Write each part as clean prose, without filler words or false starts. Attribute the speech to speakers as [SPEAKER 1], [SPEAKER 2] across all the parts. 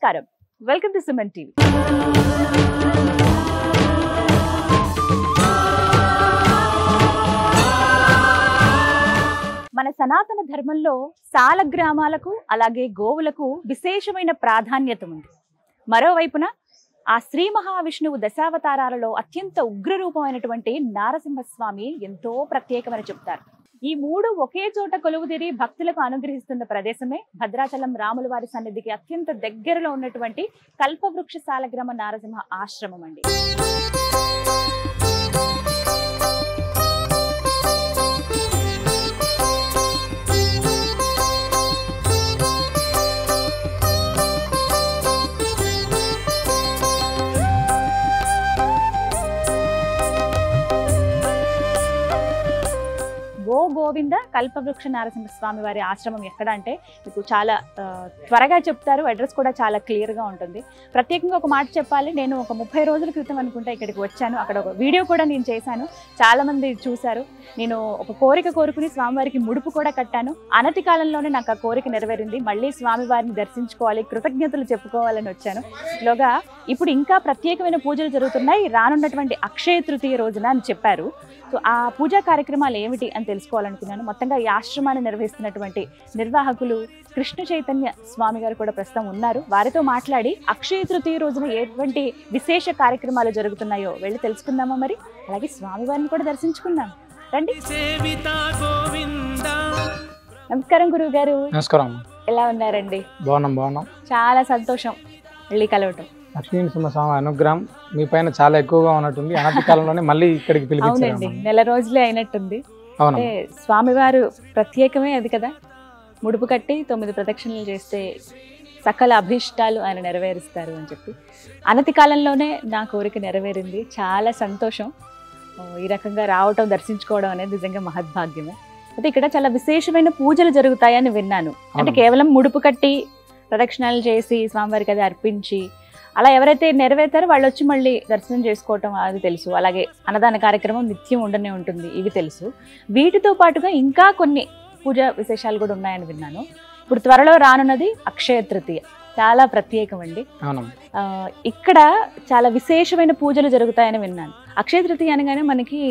[SPEAKER 1] నమస్కారం. Welcome to Suman TV. మన సనాతన ధర్మంలో సాలగ్రామాలకు అలాగే గోవులకు విశేషమైన ప్రాధాన్యత ఉంది. మరోవైపున ఆ శ్రీ మహావిష్ణువు దశావతారాలలో అత్యంత ఉగ్రరూపమైనటువంటి నారసింహస్వామి ఎంతో ప్రత్యేకమని చెప్తారు. ఈ మూడు ఒకే చోట కొలువుదీరి భక్తులకు అనుగ్రహిస్తున్న ప్రదేశమే భద్రాచలం రాముల వారి సన్నిధికి అత్యంత దగ్గరలో ఉన్నటువంటి కల్పవృక్ష సాలగ్రామ నారసింహ ఆశ్రమం అండి. గోవింద కల్పవృక్ష నరసింహస్వామి వారి ఆశ్రమం ఎక్కడ అంటే మీకు చాలా త్వరగా చెప్తారు. అడ్రస్ కూడా చాలా క్లియర్గా ఉంటుంది. ప్రత్యేకంగా ఒక మాట చెప్పాలి, నేను ఒక 30 రోజుల క్రితం అనుకుంటా ఇక్కడికి వచ్చాను. అక్కడ ఒక వీడియో కూడా నేను చేశాను, చాలామంది చూశారు. నేను ఒక కోరిక కోరుకుని స్వామివారికి ముడుపు కూడా కట్టాను. అనతి కాలంలోనే నాకు ఆ కోరిక నెరవేరింది. మళ్ళీ స్వామివారిని దర్శించుకోవాలి, కృతజ్ఞతలు చెప్పుకోవాలని వచ్చాను. ఇలాగా ఇప్పుడు ఇంకా ప్రత్యేకమైన పూజలు జరుగుతున్నాయి రానున్నటువంటి అక్షయ తృతీయ రోజున అని చెప్పారు. సో ఆ పూజా కార్యక్రమాలు ఏమిటి అని తెలుసుకోవాలనుకున్నాను. మొత్తంగా ఈ ఆశ్రమాన్ని నిర్వహిస్తున్నటువంటి నిర్వాహకులు కృష్ణ చైతన్య స్వామి గారు కూడా ప్రస్తుతం ఉన్నారు. వారితో మాట్లాడి అక్షయ తృతీయ రోజున ఎటువంటి విశేష కార్యక్రమాలు జరుగుతున్నాయో వెళ్ళి తెలుసుకుందామా మరి. అలాగే స్వామివారిని కూడా దర్శించుకుందాం రండి. నమస్కారం గురువు గారు.
[SPEAKER 2] నమస్కారం. ఎలా
[SPEAKER 1] ఉన్నారండి?
[SPEAKER 2] బాగున్నాం.
[SPEAKER 1] చాలా సంతోషం వెళ్ళి కలవటం.
[SPEAKER 2] లక్ష్మీనరసింహస్వామి అనుగ్రహం మీ పైన చాలా ఎక్కువగా ఉన్నట్టుంది. అనతి కాలంలోనే మళ్ళీ ఇక్కడికి పిలిపించారు.
[SPEAKER 1] అవునండి, నెల రోజులే అయినట్టుంది. అంటే స్వామివారు ప్రత్యేకమే అది కదా, ముడుపు కట్టి 9 ప్రదక్షిణలు చేస్తే సకల అభీష్టాలు ఆయన నెరవేరుస్తారు అని చెప్పి అనతి కాలంలోనే నా కోరిక నెరవేరింది. చాలా సంతోషం. ఈ రకంగా రావటం, దర్శించుకోవడం అనేది నిజంగా మహద్భాగ్యమే. అయితే ఇక్కడ చాలా విశేషమైన పూజలు జరుగుతాయని విన్నాను. అంటే కేవలం ముడుపు కట్టి ప్రదక్షిణాలు చేసి స్వామివారికి అది అర్పించి అలా ఎవరైతే నెరవేర్తారో వాళ్ళు వచ్చి మళ్ళీ దర్శనం చేసుకోవటం అది తెలుసు. అలాగే అన్నదాన కార్యక్రమం నిత్యం ఉండనే ఉంటుంది, ఇవి తెలుసు. వీటితో పాటుగా ఇంకా కొన్ని పూజా విశేషాలు కూడా ఉన్నాయని విన్నాను. ఇప్పుడు త్వరలో రానున్నది అక్షయ తృతీయ, చాలా ప్రత్యేకం అండి. ఇక్కడ చాలా విశేషమైన పూజలు జరుగుతాయని విన్నాను. అక్షయ తృతీయ అనగానే మనకి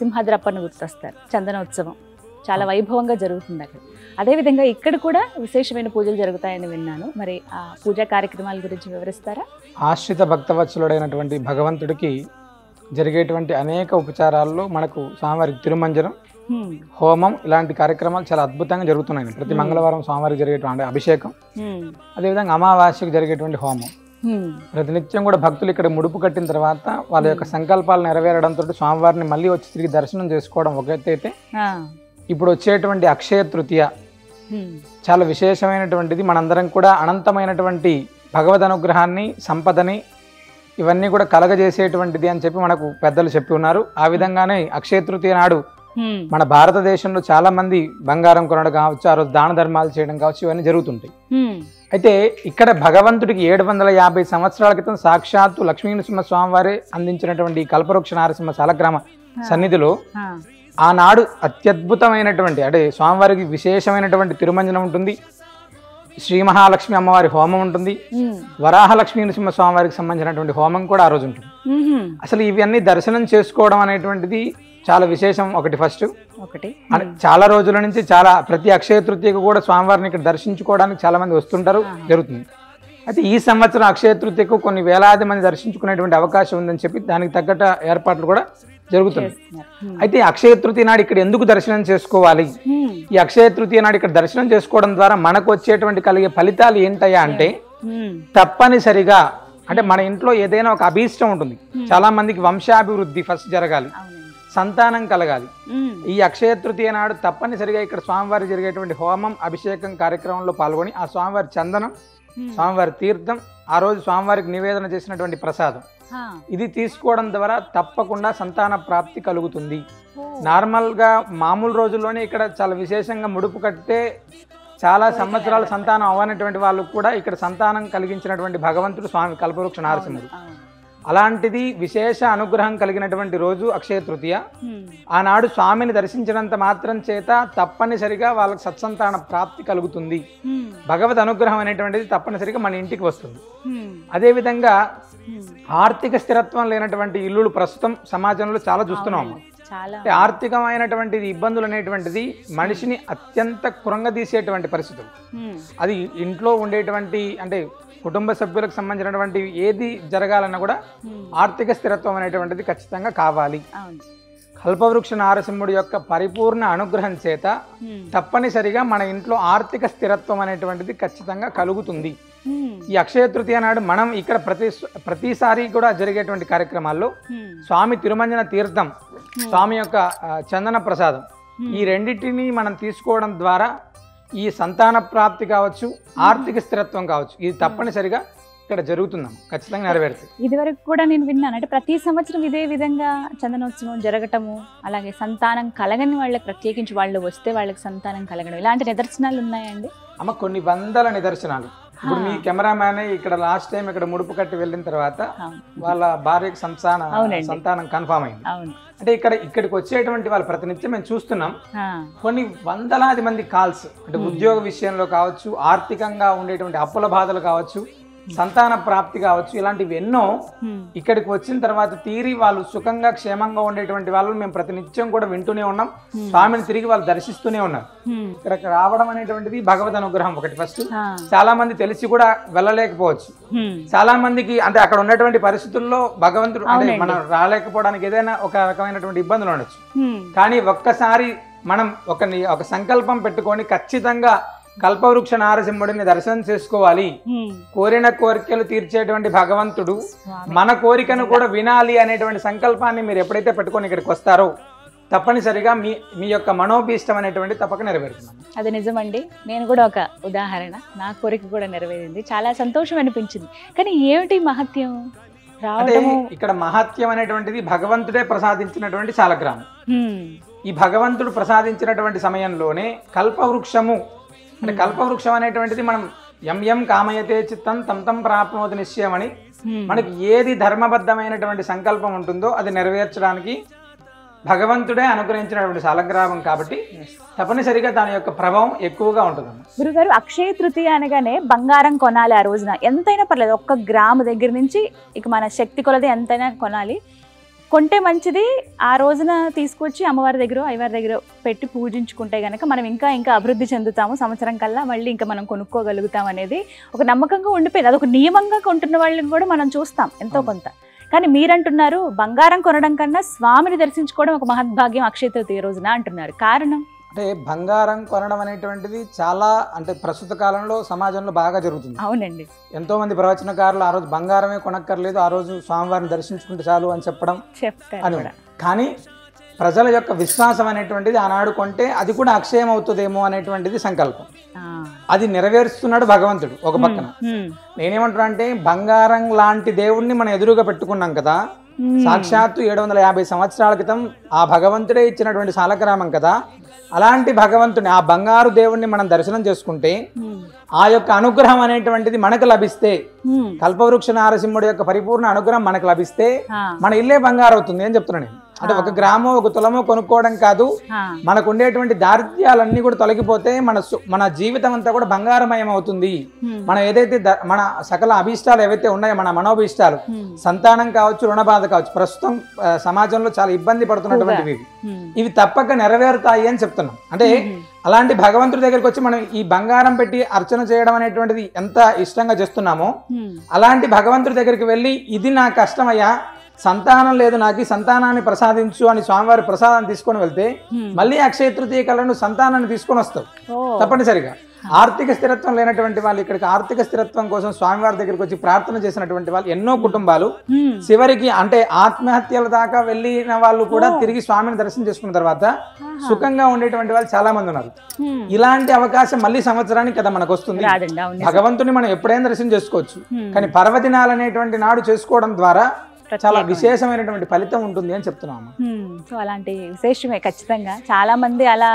[SPEAKER 1] సింహాద్రప్పను గుర్తొస్తారు, చందనోత్సవం చాలా వైభవంగా జరుగుతుంది అక్కడ. అదేవిధంగా ఇక్కడ కూడా విశేషమైన పూజలు జరుగుతాయని విన్నాను. మరి ఆ పూజా కార్యక్రమాల గురించి వివరిస్తారా?
[SPEAKER 2] ఆశ్రిత భక్తవత్సలుడైనటువంటి భగవంతుడికి జరిగేటువంటి అనేక ఉపచారాల్లో మనకు స్వామివారికి తిరుమంజనం, హోమం ఇలాంటి కార్యక్రమాలు చాలా అద్భుతంగా జరుగుతున్నాయి. ప్రతి మంగళవారం స్వామివారికి జరిగేటువంటి అభిషేకం, అదేవిధంగా అమావాస్యకు జరిగేటువంటి హోమం, ప్రతినిత్యం కూడా భక్తులు ఇక్కడ ముడుపు కట్టిన తర్వాత వాళ్ళ యొక్క సంకల్పాలు నెరవేరడంతో స్వామివారిని మళ్ళీ వచ్చి తిరిగి దర్శనం చేసుకోవడం ఒక ఎత్తు అయితే, ఇప్పుడు వచ్చేటువంటి అక్షయ తృతీయ చాలా విశేషమైనటువంటిది. మనందరం కూడా అనంతమైనటువంటి భగవద్ అనుగ్రహాన్ని, సంపదని ఇవన్నీ కూడా కలగజేసేటువంటిది అని చెప్పి మనకు పెద్దలు చెప్పి ఉన్నారు. ఆ విధంగానే అక్షయ తృతీయ నాడు మన భారతదేశంలో చాలా మంది బంగారం కొనడం కావచ్చు, ఆ రోజు దాన ధర్మాలు చేయడం కావచ్చు, ఇవన్నీ జరుగుతుంటాయి. అయితే ఇక్కడ భగవంతుడికి 750 సంవత్సరాల క్రితం సాక్షాత్తు లక్ష్మీనరసింహ స్వామివారే అందించినటువంటి కల్పవృక్ష నరసింహ సాలగ్రామ సన్నిధిలో ఆనాడు అత్యద్భుతమైనటువంటి అంటే స్వామివారికి విశేషమైనటువంటి తిరుమంజనం ఉంటుంది, శ్రీ మహాలక్ష్మి అమ్మవారి హోమం ఉంటుంది, వరాహలక్ష్మీ నరసింహ స్వామివారికి సంబంధించినటువంటి హోమం కూడా ఆ రోజు ఉంటుంది. అసలు ఇవన్నీ దర్శనం చేసుకోవడం అనేటువంటిది చాలా విశేషం. ఒకటి చాలా రోజుల నుంచి ప్రతి అక్షయ తృతీయకు కూడా స్వామివారిని ఇక్కడ దర్శించుకోవడానికి చాలా మంది వస్తుంటారు, జరుగుతుంది. అయితే ఈ సంవత్సరం అక్షయ తృతీయకు కొన్ని వేలాది మంది దర్శించుకునేటువంటి అవకాశం ఉందని చెప్పి దానికి తగ్గట్టు ఏర్పాట్లు కూడా జరుగుతుంది. అయితే అక్షయ తృతీయ నాడు ఇక్కడ ఎందుకు దర్శనం చేసుకోవాలి? ఈ అక్షయ తృతీయ నాడు ఇక్కడ దర్శనం చేసుకోవడం ద్వారా మనకు వచ్చేటువంటి కలిగే ఫలితాలు ఏంటయ్యా అంటే, తప్పనిసరిగా అంటే మన ఇంట్లో ఏదైనా ఒక అభీష్టం ఉంటుంది. చాలా మందికి వంశాభివృద్ధి ఫస్ట్ జరగాలి, సంతానం కలగాలి. ఈ అక్షయ తృతీయ నాడు తప్పనిసరిగా ఇక్కడ స్వామివారి జరిగేటువంటి హోమం, అభిషేకం కార్యక్రమంలో పాల్గొని ఆ స్వామివారి చందనం, స్వామివారి తీర్థం, ఆ రోజు స్వామివారికి నివేదన చేసినటువంటి ప్రసాదం ఇది తీసుకోవడం ద్వారా తప్పకుండా సంతాన ప్రాప్తి కలుగుతుంది. నార్మల్గా మామూలు రోజుల్లోనే ఇక్కడ చాలా విశేషంగా ముడుపు కట్టే చాలా సంవత్సరాల సంతానం అవ్వనటువంటి వాళ్ళు కూడా ఇక్కడ సంతానం కలిగించినటువంటి భగవంతుడు స్వామి కల్పవృక్ష నరసింహుడు. అలాంటిది విశేష అనుగ్రహం కలిగినటువంటి రోజు అక్షయ తృతీయ. ఆనాడు స్వామిని దర్శించినంత మాత్రం చేత తప్పనిసరిగా వాళ్ళకి సత్సంతాన ప్రాప్తి కలుగుతుంది. భగవద్ అనుగ్రహం అనేటువంటిది తప్పనిసరిగా మన ఇంటికి వస్తుంది. అదేవిధంగా ఆర్థిక స్థిరత్వం లేనటువంటి ఇల్లులు ప్రస్తుతం సమాజంలో చాలా చూస్తున్నాం. అంటే ఆర్థికమైనటువంటి ఇబ్బందులు అనేటువంటిది మనిషిని అత్యంత కృంగదీసేటువంటి పరిస్థితులు. అది ఇంట్లో ఉండేటువంటి అంటే కుటుంబ సభ్యులకు సంబంధించినటువంటి ఏది జరగాలన్నా కూడా ఆర్థిక స్థిరత్వం అనేటువంటిది ఖచ్చితంగా కావాలి. కల్పవృక్ష నారసింహుడి యొక్క పరిపూర్ణ అనుగ్రహం చేత తప్పనిసరిగా మన ఇంట్లో ఆర్థిక స్థిరత్వం అనేటువంటిది ఖచ్చితంగా కలుగుతుంది. ఈ అక్షయ తృతీయ నాడు మనం ఇక్కడ ప్రతిసారి కూడా జరిగేటువంటి కార్యక్రమాల్లో స్వామి తిరుమంజన తీర్థం, స్వామి యొక్క చందన ప్రసాదం, ఈ రెండింటిని మనం తీసుకోవడం ద్వారా ఈ సంతాన ప్రాప్తి కావచ్చు, ఆర్థిక స్థిరత్వం కావచ్చు, ఇది తప్పనిసరిగా ఇక్కడ జరుగుతున్నాం, ఖచ్చితంగా నెరవేరుతుంది.
[SPEAKER 1] ఇదివరకు కూడా నేను విన్నాను, అంటే ప్రతి సంవత్సరం ఇదే విధంగా చందనోత్సవం జరగటము, అలాగే సంతానం కలగని వాళ్ళకి ప్రత్యేకించి వాళ్ళు వస్తే వాళ్ళకి సంతానం కలగడం, ఇలాంటి నిదర్శనాలు ఉన్నాయండి?
[SPEAKER 2] అమ్మ కొన్ని వందల నిదర్శనాలు. ఇప్పుడు మీ కెమెరామ్యానే ఇక్కడ లాస్ట్ టైం ఇక్కడ ముడుపు కట్టి వెళ్ళిన తర్వాత వాళ్ళ భార్యకి సంతానం కన్ఫామ్ అయింది. అంటే ఇక్కడికి వచ్చేటువంటి వాళ్ళు ప్రతినిత్యం మేము చూస్తున్నాం. కొన్ని వందలాది మంది కాల్స్, అంటే ఉద్యోగ విషయంలో కావచ్చు, ఆర్థికంగా ఉండేటువంటి అప్పుల బాధలు కావచ్చు, సంతాన ప్రాప్తి కావచ్చు, ఇలాంటివి ఎన్నో ఇక్కడికి వచ్చిన తర్వాత తీరి వాళ్ళు సుఖంగా క్షేమంగా ఉండేటువంటి వాళ్ళు మేము ప్రతినిత్యం కూడా వింటూనే ఉన్నాం. స్వామిని తిరిగి వాళ్ళు దర్శిస్తూనే ఉన్నారు. ఇక్కడికి రావడం అనేటువంటిది భగవద్ అనుగ్రహం ఒకటి. ఫస్ట్ చాలా మంది తెలిసి కూడా వెళ్ళలేకపోవచ్చు. చాలా మందికి అంటే అక్కడ ఉన్నటువంటి పరిస్థితుల్లో భగవంతుడు అంటే మనం రాలేకపోవడానికి ఏదైనా ఒక రకమైనటువంటి ఇబ్బందులు ఉండొచ్చు. కానీ ఒక్కసారి మనం ఒక సంకల్పం పెట్టుకొని ఖచ్చితంగా కల్పవృక్ష నారసింహుడిని దర్శనం చేసుకోవాలి, కోరిన కోరికలు తీర్చేటువంటి భగవంతుడు మన కోరికను కూడా వినాలి అనేటువంటి సంకల్పాన్ని మీరు ఎప్పుడైతే పెట్టుకొని ఇక్కడికి వస్తారో తప్పనిసరిగా మీ యొక్క మనోభీష్టం అనేటువంటి తప్పక నెరవేరుతున్నాం.
[SPEAKER 1] అది నిజమండి. నేను కూడా ఒక ఉదాహరణ, నా కోరిక కూడా నెరవేరింది, చాలా సంతోషం అనిపించింది. కానీ ఏమిటి మహత్యం?
[SPEAKER 2] అంటే ఇక్కడ మహత్యం అనేటువంటిది భగవంతుడే ప్రసాదించినటువంటి శాలగ్రామం. ఈ భగవంతుడు ప్రసాదించినటువంటి సమయంలోనే కల్పవృక్షము అంటే కల్పవృక్షం అనేటువంటిది మనం ఎం కామయతే చిత్తం తం ప్రాప్నోతి నిశ్చయమని మనకి ఏది ధర్మబద్ధమైనటువంటి సంకల్పం ఉంటుందో అది నెరవేర్చడానికి భగవంతుడే అనుగ్రహించినటువంటి శాలగ్రామం కాబట్టి తప్పనిసరిగా దాని యొక్క ప్రభావం ఎక్కువగా ఉంటుంది.
[SPEAKER 1] గురుగారు, అక్షయ తృతీయ అనగానే బంగారం కొనాలి. ఆ రోజున ఎంతైనా పర్లేదు, 1 గ్రాము దగ్గర నుంచి ఇక మన శక్తి కొలది ఎంతైనా కొనాలి. కొంటే మంచిది. ఆ రోజున తీసుకొచ్చి అమ్మవారి దగ్గర అయ్యవారి దగ్గర పెట్టి పూజించుకుంటే కనుక మనం ఇంకా అభివృద్ధి చెందుతాము, సంవత్సరం కల్లా మళ్ళీ ఇంకా మనం కొనుక్కోగలుగుతాం అనేది ఒక నమ్మకంగా ఉండిపోయింది. అదొక నియమంగా కొంటున్న వాళ్ళని కూడా మనం చూస్తాం ఎంతో కొంత. కానీ మీరంటున్నారు బంగారం కొనడం కన్నా స్వామిని దర్శించుకోవడం ఒక మహద్భాగ్యం అక్షయ తృతీయ రోజున అంటున్నారు. కారణం
[SPEAKER 2] అంటే బంగారం కొనడం అనేటువంటిది చాలా అంటే ప్రస్తుత కాలంలో సమాజంలో బాగా జరుగుతుంది.
[SPEAKER 1] అవునండి.
[SPEAKER 2] ఎంతో మంది ప్రవచనకారులు ఆ రోజు బంగారమే కొనక్కర్లేదు, ఆ రోజు స్వామివారిని దర్శించుకుంటే చాలు అని చెప్పడం అని. కానీ ప్రజల యొక్క విశ్వాసం అనేటువంటిది ఆనాడు కొంటే అది కూడా అక్షయం అవుతుందేమో అనేటువంటిది సంకల్పం. అది నెరవేరుస్తున్నాడు భగవంతుడు ఒక పక్కన. నేనేమంటున్నా అంటే బంగారం లాంటి దేవుణ్ణి మనం ఎదురుగా పెట్టుకున్నాం కదా, సాక్షాత్తు 750 సంవత్సరాల క్రితం ఆ భగవంతుడే ఇచ్చినటువంటి శాలగ్రామం కదా. అలాంటి భగవంతుని ఆ బంగారు దేవుణ్ణి మనం దర్శనం చేసుకుంటే ఆ యొక్క అనుగ్రహం అనేటువంటిది మనకు లభిస్తే, కల్పవృక్ష నారసింహుడి యొక్క పరిపూర్ణ అనుగ్రహం మనకు లభిస్తే మన ఇల్లే బంగారు అవుతుంది అని చెప్తున్నాను నేను. అంటే 1 గ్రామో 1 తులమో కొనుక్కోవడం కాదు, మనకు ఉండేటువంటి దారిద్ర్యాలన్నీ కూడా తొలగిపోతే మన జీవితం అంతా కూడా బంగారమయం అవుతుంది. మనం ఏదైతే మన సకల అభీష్టాలు ఏవైతే ఉన్నాయో, మన మనోభీష్టాలు, సంతానం కావచ్చు, రుణ బాధ కావచ్చు, ప్రస్తుతం సమాజంలో చాలా ఇబ్బంది పడుతున్నటువంటివి ఇవి తప్పక నెరవేరుతాయి అని చెప్తున్నాం. అంటే అలాంటి భగవంతుడి దగ్గరికి వచ్చి మనం ఈ బంగారం పెట్టి అర్చన చేయడం అనేటువంటిది ఎంత ఇష్టంగా చేస్తున్నామో, అలాంటి భగవంతుడి దగ్గరికి వెళ్ళి ఇది నా కష్టమయ్యా, సంతానం లేదు, నాకు ఈ సంతానాన్ని ప్రసాదించు అని స్వామివారి ప్రసాదాన్ని తీసుకొని వెళ్తే మళ్ళీ అక్షయ తృతీయ కళను సంతానాన్ని తీసుకొని వస్తావు తప్పనిసరిగా. ఆర్థిక స్థిరత్వం లేనటువంటి వాళ్ళు ఇక్కడికి ఆర్థిక స్థిరత్వం కోసం స్వామివారి దగ్గరికి వచ్చి ప్రార్థన చేసినటువంటి వాళ్ళు ఎన్నో కుటుంబాలు చివరికి అంటే ఆత్మహత్యల దాకా వెళ్ళిన వాళ్ళు కూడా తిరిగి స్వామిని దర్శనం చేసుకున్న తర్వాత సుఖంగా ఉండేటువంటి వాళ్ళు చాలా మంది ఉన్నారు. ఇలాంటి అవకాశం మళ్ళీ సంవత్సరానికి కదా మనకు వస్తుంది. భగవంతుని మనం ఎప్పుడైనా దర్శనం చేసుకోవచ్చు, కానీ పర్వదినాలు అనేటువంటి నాడు చేసుకోవడం ద్వారా చాలా విశేషమైనటువంటి ఫలితం ఉంటుంది అని చెప్తున్నాము.
[SPEAKER 1] సో అలాంటి విశేషమే ఖచ్చితంగా. చాలా మంది అలా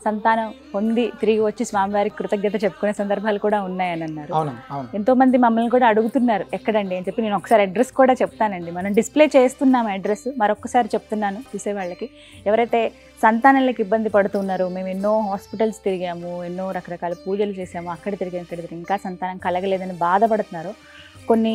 [SPEAKER 1] సంతానం పొంది తిరిగి వచ్చి స్వామివారికి కృతజ్ఞత చెప్పుకునే సందర్భాలు కూడా ఉన్నాయని అన్నారు.
[SPEAKER 2] అవును, అవును.
[SPEAKER 1] ఎంతో మంది మమ్మల్ని కూడా అడుగుతున్నారు ఎక్కడండి అని చెప్పి. నేను ఒకసారి అడ్రస్ కూడా చెప్తానండి. మనం డిస్ప్లే చేస్తున్నాం అడ్రస్, మరొకసారి చెప్తున్నాను చూసే వాళ్ళకి. ఎవరైతే సంతానాలకు ఇబ్బంది పడుతున్నారో, మేము ఎన్నో హాస్పిటల్స్ తిరిగాము, ఎన్నో రకరకాల పూజలు చేసాము, అక్కడ తిరిగాము, ఇంకా సంతానం కలగలేదని బాధపడుతున్నారో, కొన్ని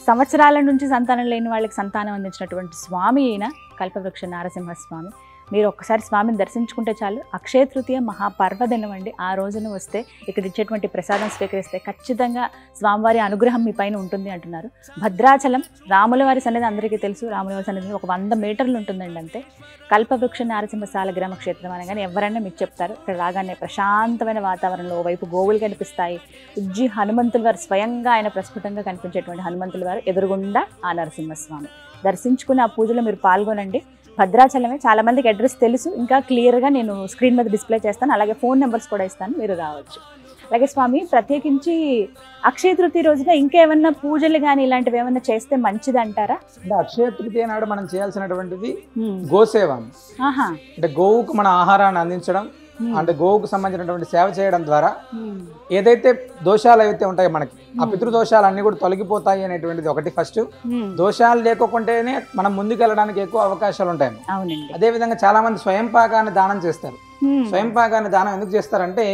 [SPEAKER 1] సంవత్సరాల నుంచి సంతానం లేని వాళ్ళకి సంతానం అందించినటువంటి స్వామి అయిన కల్పవృక్ష నారసింహస్వామి. మీరు ఒక్కసారి స్వామిని దర్శించుకుంటే చాలు. అక్షయ తృతీయ మహాపర్వదినం అండి. ఆ రోజున వస్తే ఇక్కడ ఇచ్చేటువంటి ప్రసాదం స్వీకరిస్తే ఖచ్చితంగా స్వామివారి అనుగ్రహం మీ పైన ఉంటుంది అంటున్నారు. భద్రాచలం రాములవారి సన్నిధి అందరికీ తెలుసు. రాములవారి సన్నిధి ఒక 100 మీటర్లు ఉంటుందండి అంతే. కల్పవృక్ష నారసింహ సాలగ్రామ క్షేత్రం అనగానే ఎవరైనా మీకు చెప్తారు. ఇక్కడ రాగానే ప్రశాంతమైన వాతావరణంలో ఓవైపు గోవులు కనిపిస్తాయి. ఉజ్జి హనుమంతుల వారు స్వయంగా ఆయన ప్రస్ఫుటంగా కనిపించేటువంటి హనుమంతుల వారు ఎదురుగుండా ఆ నరసింహస్వామి. దర్శించుకుని ఆ పూజలో మీరు పాల్గొనండి. భద్రాచలమే. చాలా మందికి అడ్రస్ తెలుసు. ఇంకా క్లియర్గా నేను స్క్రీన్ మీద డిస్ప్లే చేస్తాను. అలాగే ఫోన్ నెంబర్స్ కూడా ఇస్తాను, మీరు రావచ్చు. అలాగే స్వామి ప్రత్యేకించి అక్షయ తృతీయ రోజున ఇంకేమన్నా పూజలు కానీ ఇలాంటివి ఏమన్నా చేస్తే మంచిది అంటారా?
[SPEAKER 2] అంటే అక్షయ తృతీయ నాడు మనం చేయాల్సినటువంటిది గోసేవ. అంటే గోవుకు మన ఆహారాన్ని అందించడం, అంటే గోవుకు సంబంధించినటువంటి సేవ చేయడం ద్వారా ఏదైతే దోషాలు అయితే ఉంటాయో మనకి, ఆ పితృదోషాలు అన్ని కూడా తొలగిపోతాయి అనేటువంటిది ఒకటి ఫస్ట్. దోషాలు లేకుంటేనే మనం ముందుకెళ్ళడానికి ఎక్కువ అవకాశాలు ఉంటాయి. అదే విధంగా చాలా మంది స్వయం పాకాన్ని దానం చేస్తారు. స్వయం పాకాన్ని దానం ఎందుకు చేస్తారంటే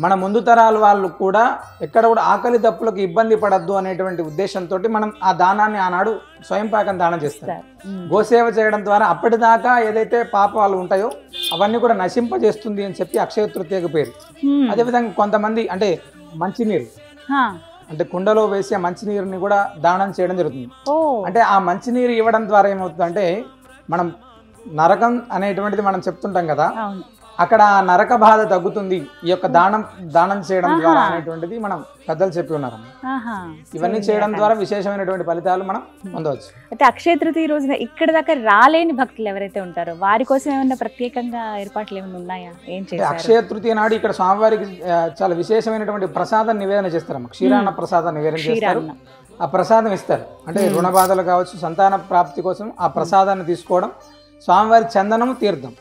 [SPEAKER 2] మన ముందు తరాల వాళ్ళు కూడా ఎక్కడ కూడా ఆకలి దప్పులకు ఇబ్బంది పడద్దు అనేటువంటి ఉద్దేశంతో మనం ఆ దానాన్ని ఆనాడు స్వయం పాకం దానం చేస్తారు. గోసేవ చేయడం ద్వారా అప్పటిదాకా ఏదైతే పాపాలు ఉంటాయో అవన్నీ కూడా నశింపజేస్తుంది అని చెప్పి అక్షయ తృతీయకు పేరు. అదేవిధంగా కొంతమంది అంటే మంచినీరు, అంటే కుండలో వేసే మంచినీరుని కూడా దానం చేయడం జరుగుతుంది. అంటే ఆ మంచినీరు ఇవ్వడం ద్వారా ఏమవుతుందంటే మనం నరకం అనేటువంటిది మనం చెప్తుంటాం కదా, అక్కడ ఆ నరక బాధ తగ్గుతుంది ఈ యొక్క దానం చేయడం ద్వారా అనేటువంటిది మనం పెద్దలు చెప్పి ఉన్నారు. ఇవన్నీ చేయడం ద్వారా విశేషమైనటువంటి ఫలితాలు మనం పొందవచ్చు.
[SPEAKER 1] అయితే అక్షయ తృతీయ రోజున ఇక్కడ దాకా రాలేని భక్తులు ఎవరైతే ఉంటారో వారి కోసం ఏమైనా ప్రత్యేకంగా ఏర్పాట్లు ఏమైనా ఉన్నాయా? ఏం చేస్తారు?
[SPEAKER 2] అక్షయ తృతీయ నాడు ఇక్కడ స్వామివారికి చాలా విశేషమైనటువంటి ప్రసాదం నివేదన చేస్తారమ్మ. క్షీరాన్న ప్రసాదం నివేదన చేస్తారు. ఆ ప్రసాదం ఇస్తారు. అంటే రుణ బాధలు కావచ్చు, సంతాన ప్రాప్తి కోసం ఆ ప్రసాదాన్ని తీసుకోవడం. స్వామివారి చందనము, తీర్థం,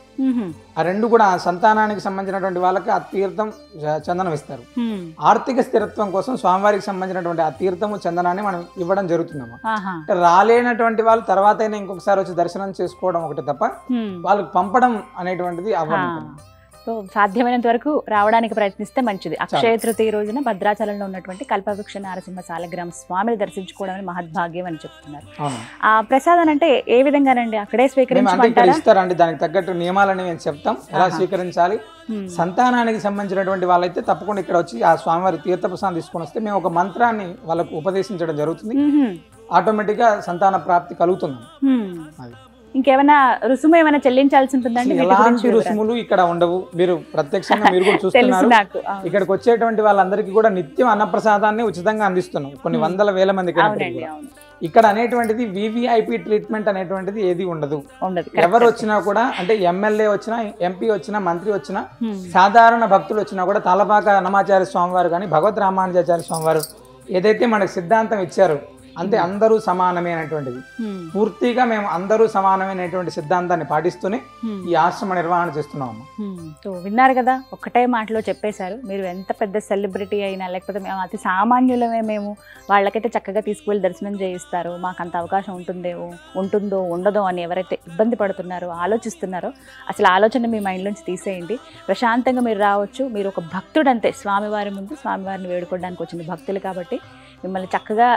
[SPEAKER 2] ఆ రెండు కూడా సంతానానికి సంబంధించినటువంటి వాళ్ళకి ఆ తీర్థం, చందనం ఇస్తారు. ఆర్థిక స్థిరత్వం కోసం స్వామివారికి సంబంధించినటువంటి ఆ తీర్థము, చందనాన్ని మనం ఇవ్వడం జరుగుతుందమ్మా. అంటే రాలేనటువంటి వాళ్ళు తర్వాత అయినా ఇంకొకసారి వచ్చి దర్శనం చేసుకోవడం ఒకటి తప్ప వాళ్ళకి పంపడం అనేటువంటిది అవ్వదు.
[SPEAKER 1] సో సాధ్యమైనంత వరకు రావడానికి ప్రయత్నిస్తే మంచిది. అక్షయ తృతీయ రోజున భద్రాచలంలో ఉన్నటువంటి కల్పవృక్ష నారసింహ సాలగ్రామ స్వామిని దర్శించుకోవడం మహద్భాగ్యం అని చెప్తున్నారు. ఆ ప్రసాదం అంటే ఏ విధంగానండి అక్కడే
[SPEAKER 2] స్వీకరించారండి? దానికి తగ్గట్టు నియమాలని మేము చెప్తాం, ఎలా స్వీకరించాలి. సంతానానికి సంబంధించినటువంటి వాళ్ళైతే తప్పకుండా ఇక్కడ వచ్చి ఆ స్వామివారి తీర్థ ప్రసాదం తీసుకొని వస్తే మేము ఒక మంత్రాన్ని వాళ్ళకు ఉపదేశించడం జరుగుతుంది. ఆటోమేటిక్ గా సంతాన ప్రాప్తి కలుగుతుంది.
[SPEAKER 1] ఇంకేమైనా రుసుము ఏమైనా చెల్లించాల్సి ఉంటుందండి?
[SPEAKER 2] ఎలాంటి రుసుములు ఇక్కడ ఉండవు. మీరు ప్రత్యక్షంగా మీరు కూడా చూస్తున్నారు. ఇక్కడికి వచ్చేటువంటి వాళ్ళందరికీ కూడా నిత్యం అన్నప్రసాదాన్ని ఉచితంగా అందిస్తున్నాం. కొన్ని వందల వేల మంది ఇక్కడ అనేటువంటిది వివిఐపి ట్రీట్మెంట్ అనేటువంటిది ఏది ఉండదు. ఎవరు వచ్చినా కూడా, అంటే ఎమ్మెల్యే వచ్చినా, ఎంపీ వచ్చినా, మంత్రి వచ్చినా, సాధారణ భక్తులు వచ్చినా కూడా తలపాక అన్నమాచార్య స్వామివారు కానీ భగవద్ రామానుజాచార్య స్వామివారు ఏదైతే మనకు సిద్ధాంతం ఇచ్చారో అంతే అందరూ సమానమే అనేటువంటిది. పూర్తిగా మేము అందరూ సమానమైనటువంటి సిద్ధాంతాన్ని పాటిస్తూనే ఈ ఆశ్రమ నిర్వహణ చేస్తున్నాము.
[SPEAKER 1] విన్నారు కదా, ఒక్కటే మాటలో చెప్పేశారు. మీరు ఎంత పెద్ద సెలబ్రిటీ అయినా లేకపోతే మేము అతి సామాన్యులమే, మేము వాళ్ళకైతే చక్కగా తీసుకువెళ్ళి దర్శనం చేయిస్తారు, మాకు అంత అవకాశం ఉంటుందో ఉండదో అని ఎవరైతే ఇబ్బంది పడుతున్నారో, ఆలోచిస్తున్నారో, అసలు ఆలోచన మీ మైండ్లోంచి తీసేయండి. ప్రశాంతంగా మీరు రావచ్చు. మీరు ఒక భక్తుడు అంతే. స్వామివారి ముందు స్వామివారిని వేడుకోవడానికి వచ్చిన భక్తులు కాబట్టి మిమ్మల్ని చక్కగా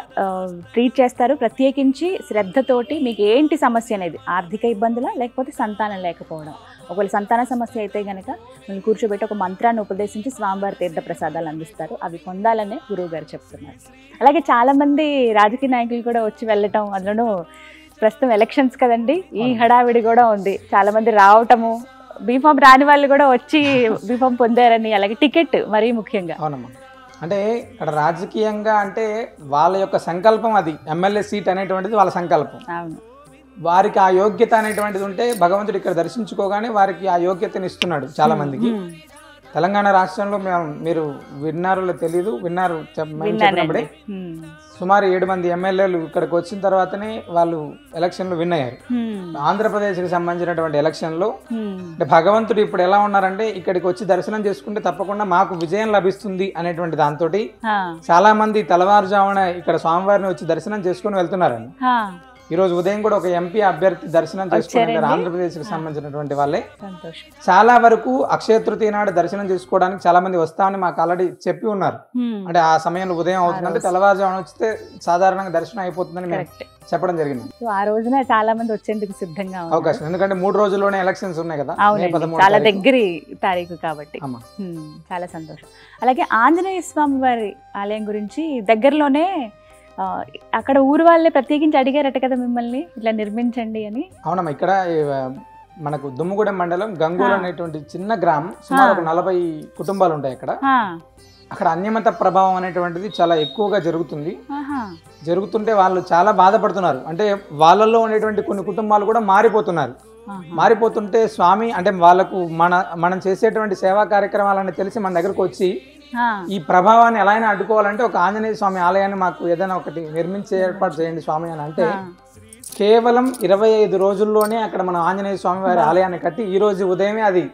[SPEAKER 1] ట్రీట్ చేస్తారు. ప్రత్యేకించి శ్రద్ధతోటి మీకు ఏంటి సమస్య అనేది, ఆర్థిక ఇబ్బందులా లేకపోతే సంతానం లేకపోవడం, ఒకవేళ సంతాన సమస్య అయితే కనుక మిమ్మల్ని కూర్చోబెట్టి ఒక మంత్రాన్ని ఉపదేశించి స్వామివారి తీర్థ ప్రసాదాలు అందిస్తారు. అవి పొందాలనే గురువు గారు చెప్తున్నారు. అలాగే చాలామంది రాజకీయ నాయకులు కూడా వచ్చి వెళ్ళటం, అందులోనూ ప్రస్తుతం ఎలక్షన్స్ కదండి, ఈ హడావిడి కూడా ఉంది. చాలామంది రావటము, బీఫామ్ రాని వాళ్ళు కూడా వచ్చి బీఫామ్ పొందారని, అలాగే టికెట్ మరీ ముఖ్యంగా.
[SPEAKER 2] అవునమ్మా. అంటే ఇక్కడ రాజకీయంగా అంటే వాళ్ళ యొక్క సంకల్పం, అది ఎమ్మెల్యే సీట్ అనేటువంటిది వాళ్ళ సంకల్పం. వారికి ఆ యోగ్యత అనేటువంటిది ఉంటే భగవంతుడు ఇక్కడ దర్శించుకోగానే వారికి ఆ యోగ్యతను ఇస్తున్నాడు చాలా మందికి. తెలంగాణ రాష్ట్రంలో మీరు విన్నారో తెలీదు, విన్నారు చెప్పినప్పుడే సుమారు 7 మంది ఎమ్మెల్యేలు ఇక్కడికి వచ్చిన తర్వాతనే వాళ్ళు ఎలక్షన్లో విన్ అయ్యారు. ఆంధ్రప్రదేశ్కి సంబంధించినటువంటి ఎలక్షన్లో అంటే భగవంతుడు ఇప్పుడు ఎలా ఉన్నారంటే ఇక్కడికి వచ్చి దర్శనం చేసుకుంటే తప్పకుండా మాకు విజయం లభిస్తుంది అనేటువంటి దాంతో చాలా మంది తెల్లవారుజామున ఇక్కడ స్వామివారిని వచ్చి దర్శనం చేసుకుని వెళ్తున్నారండి. ఈ రోజు ఉదయం కూడా ఒక ఎంపీ అభ్యర్థి దర్శనం చేసుకున్నారు ఆంధ్రప్రదేశ్ కి సంబంధించినటువంటి వాళ్ళే. చాలా వరకు అక్షయ తృతీయ నాడు దర్శనం చేసుకోవడానికి చాలా మంది వస్తామని మాకు ఆల్రెడీ చెప్పి ఉన్నారు. అంటే ఆ సమయంలో ఉదయం అవుతుందంటే తెల్లవారుజామున వస్తే సాధారణంగా దర్శనం అయిపోతుందని మేము చెప్పడం జరిగింది.
[SPEAKER 1] ఆ రోజున చాలా మంది వచ్చేందుకు సిద్ధంగా
[SPEAKER 2] అవకాశం, ఎందుకంటే 3 రోజుల్లోనే ఎలక్షన్స్ ఉన్నాయి కదా,
[SPEAKER 1] చాలా దగ్గరి తారీఖు కాబట్టి చాలా సంతోషం. అలాగే ఆంజనేయ స్వామి వారి ఆలయం గురించి దగ్గరలోనే అక్కడ ఊరు వాళ్ళే ప్రత్యేకించి అడిగారట కదా మిమ్మల్ని ఇట్లా నిర్మించండి అని.
[SPEAKER 2] అవునమ్మా, ఇక్కడ మనకు దుమ్ముగూడెం మండలం గంగూరు అనేటువంటి చిన్న గ్రామం, సుమారు 40 కుటుంబాలు ఉంటాయి అక్కడ. అక్కడ అన్యమత ప్రభావం అనేటువంటిది చాలా ఎక్కువగా జరుగుతుంటే వాళ్ళు చాలా బాధపడుతున్నారు. అంటే వాళ్ళల్లో ఉండేటువంటి కొన్ని కుటుంబాలు కూడా మారిపోతుంటే స్వామి అంటే వాళ్ళకు మనం చేసేటువంటి సేవా కార్యక్రమాలని తెలిసి మన దగ్గరకు వచ్చి ఈ ప్రభావాన్ని ఎలా అయినా అడ్డుకోవాలంటే ఒక ఆంజనేయ స్వామి ఆలయాన్ని మాకు ఏదైనా ఒకటి నిర్మించే ఏర్పాటు చేయండి స్వామి అని అంటే కేవలం 25 రోజుల్లోనే అక్కడ మనం ఆంజనేయ స్వామి వారి ఆలయాన్ని కట్టి ఈ రోజు ఉదయమే అది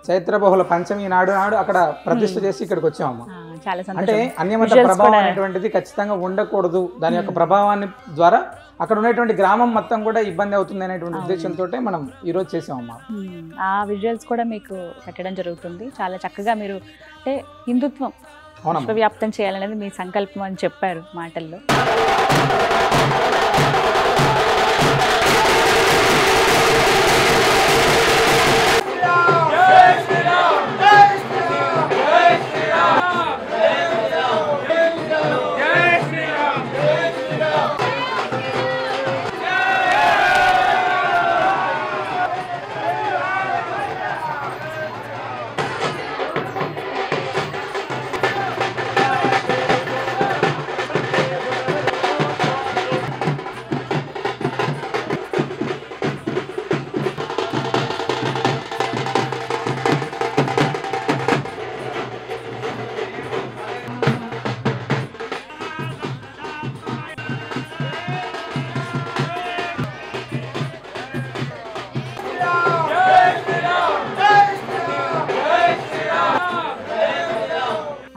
[SPEAKER 2] చైత్ర బహుళ పంచమి నాడు అక్కడ ప్రతిష్ఠ చేసి ఇక్కడికి వచ్చామమ్మా. అంటే అన్యమత ప్రభావం అనేటువంటిది ఖచ్చితంగా ఉండకూడదు, దాని యొక్క ప్రభావాన్ని ద్వారా అక్కడ ఉన్నటువంటి గ్రామం మొత్తం కూడా ఇబ్బంది అవుతుంది అనేటువంటి ఉద్దేశంతో మనం ఈ రోజు చేసామమ్మా.
[SPEAKER 1] ఆ విజువల్స్ కూడా మీకు పెట్టడం జరుగుతుంది. చాలా చక్కగా మీరు అంటే హిందుత్వం విశ్వవ్యాప్తం చేయాలనేది మీ సంకల్పం అని చెప్పారు మాటల్లో.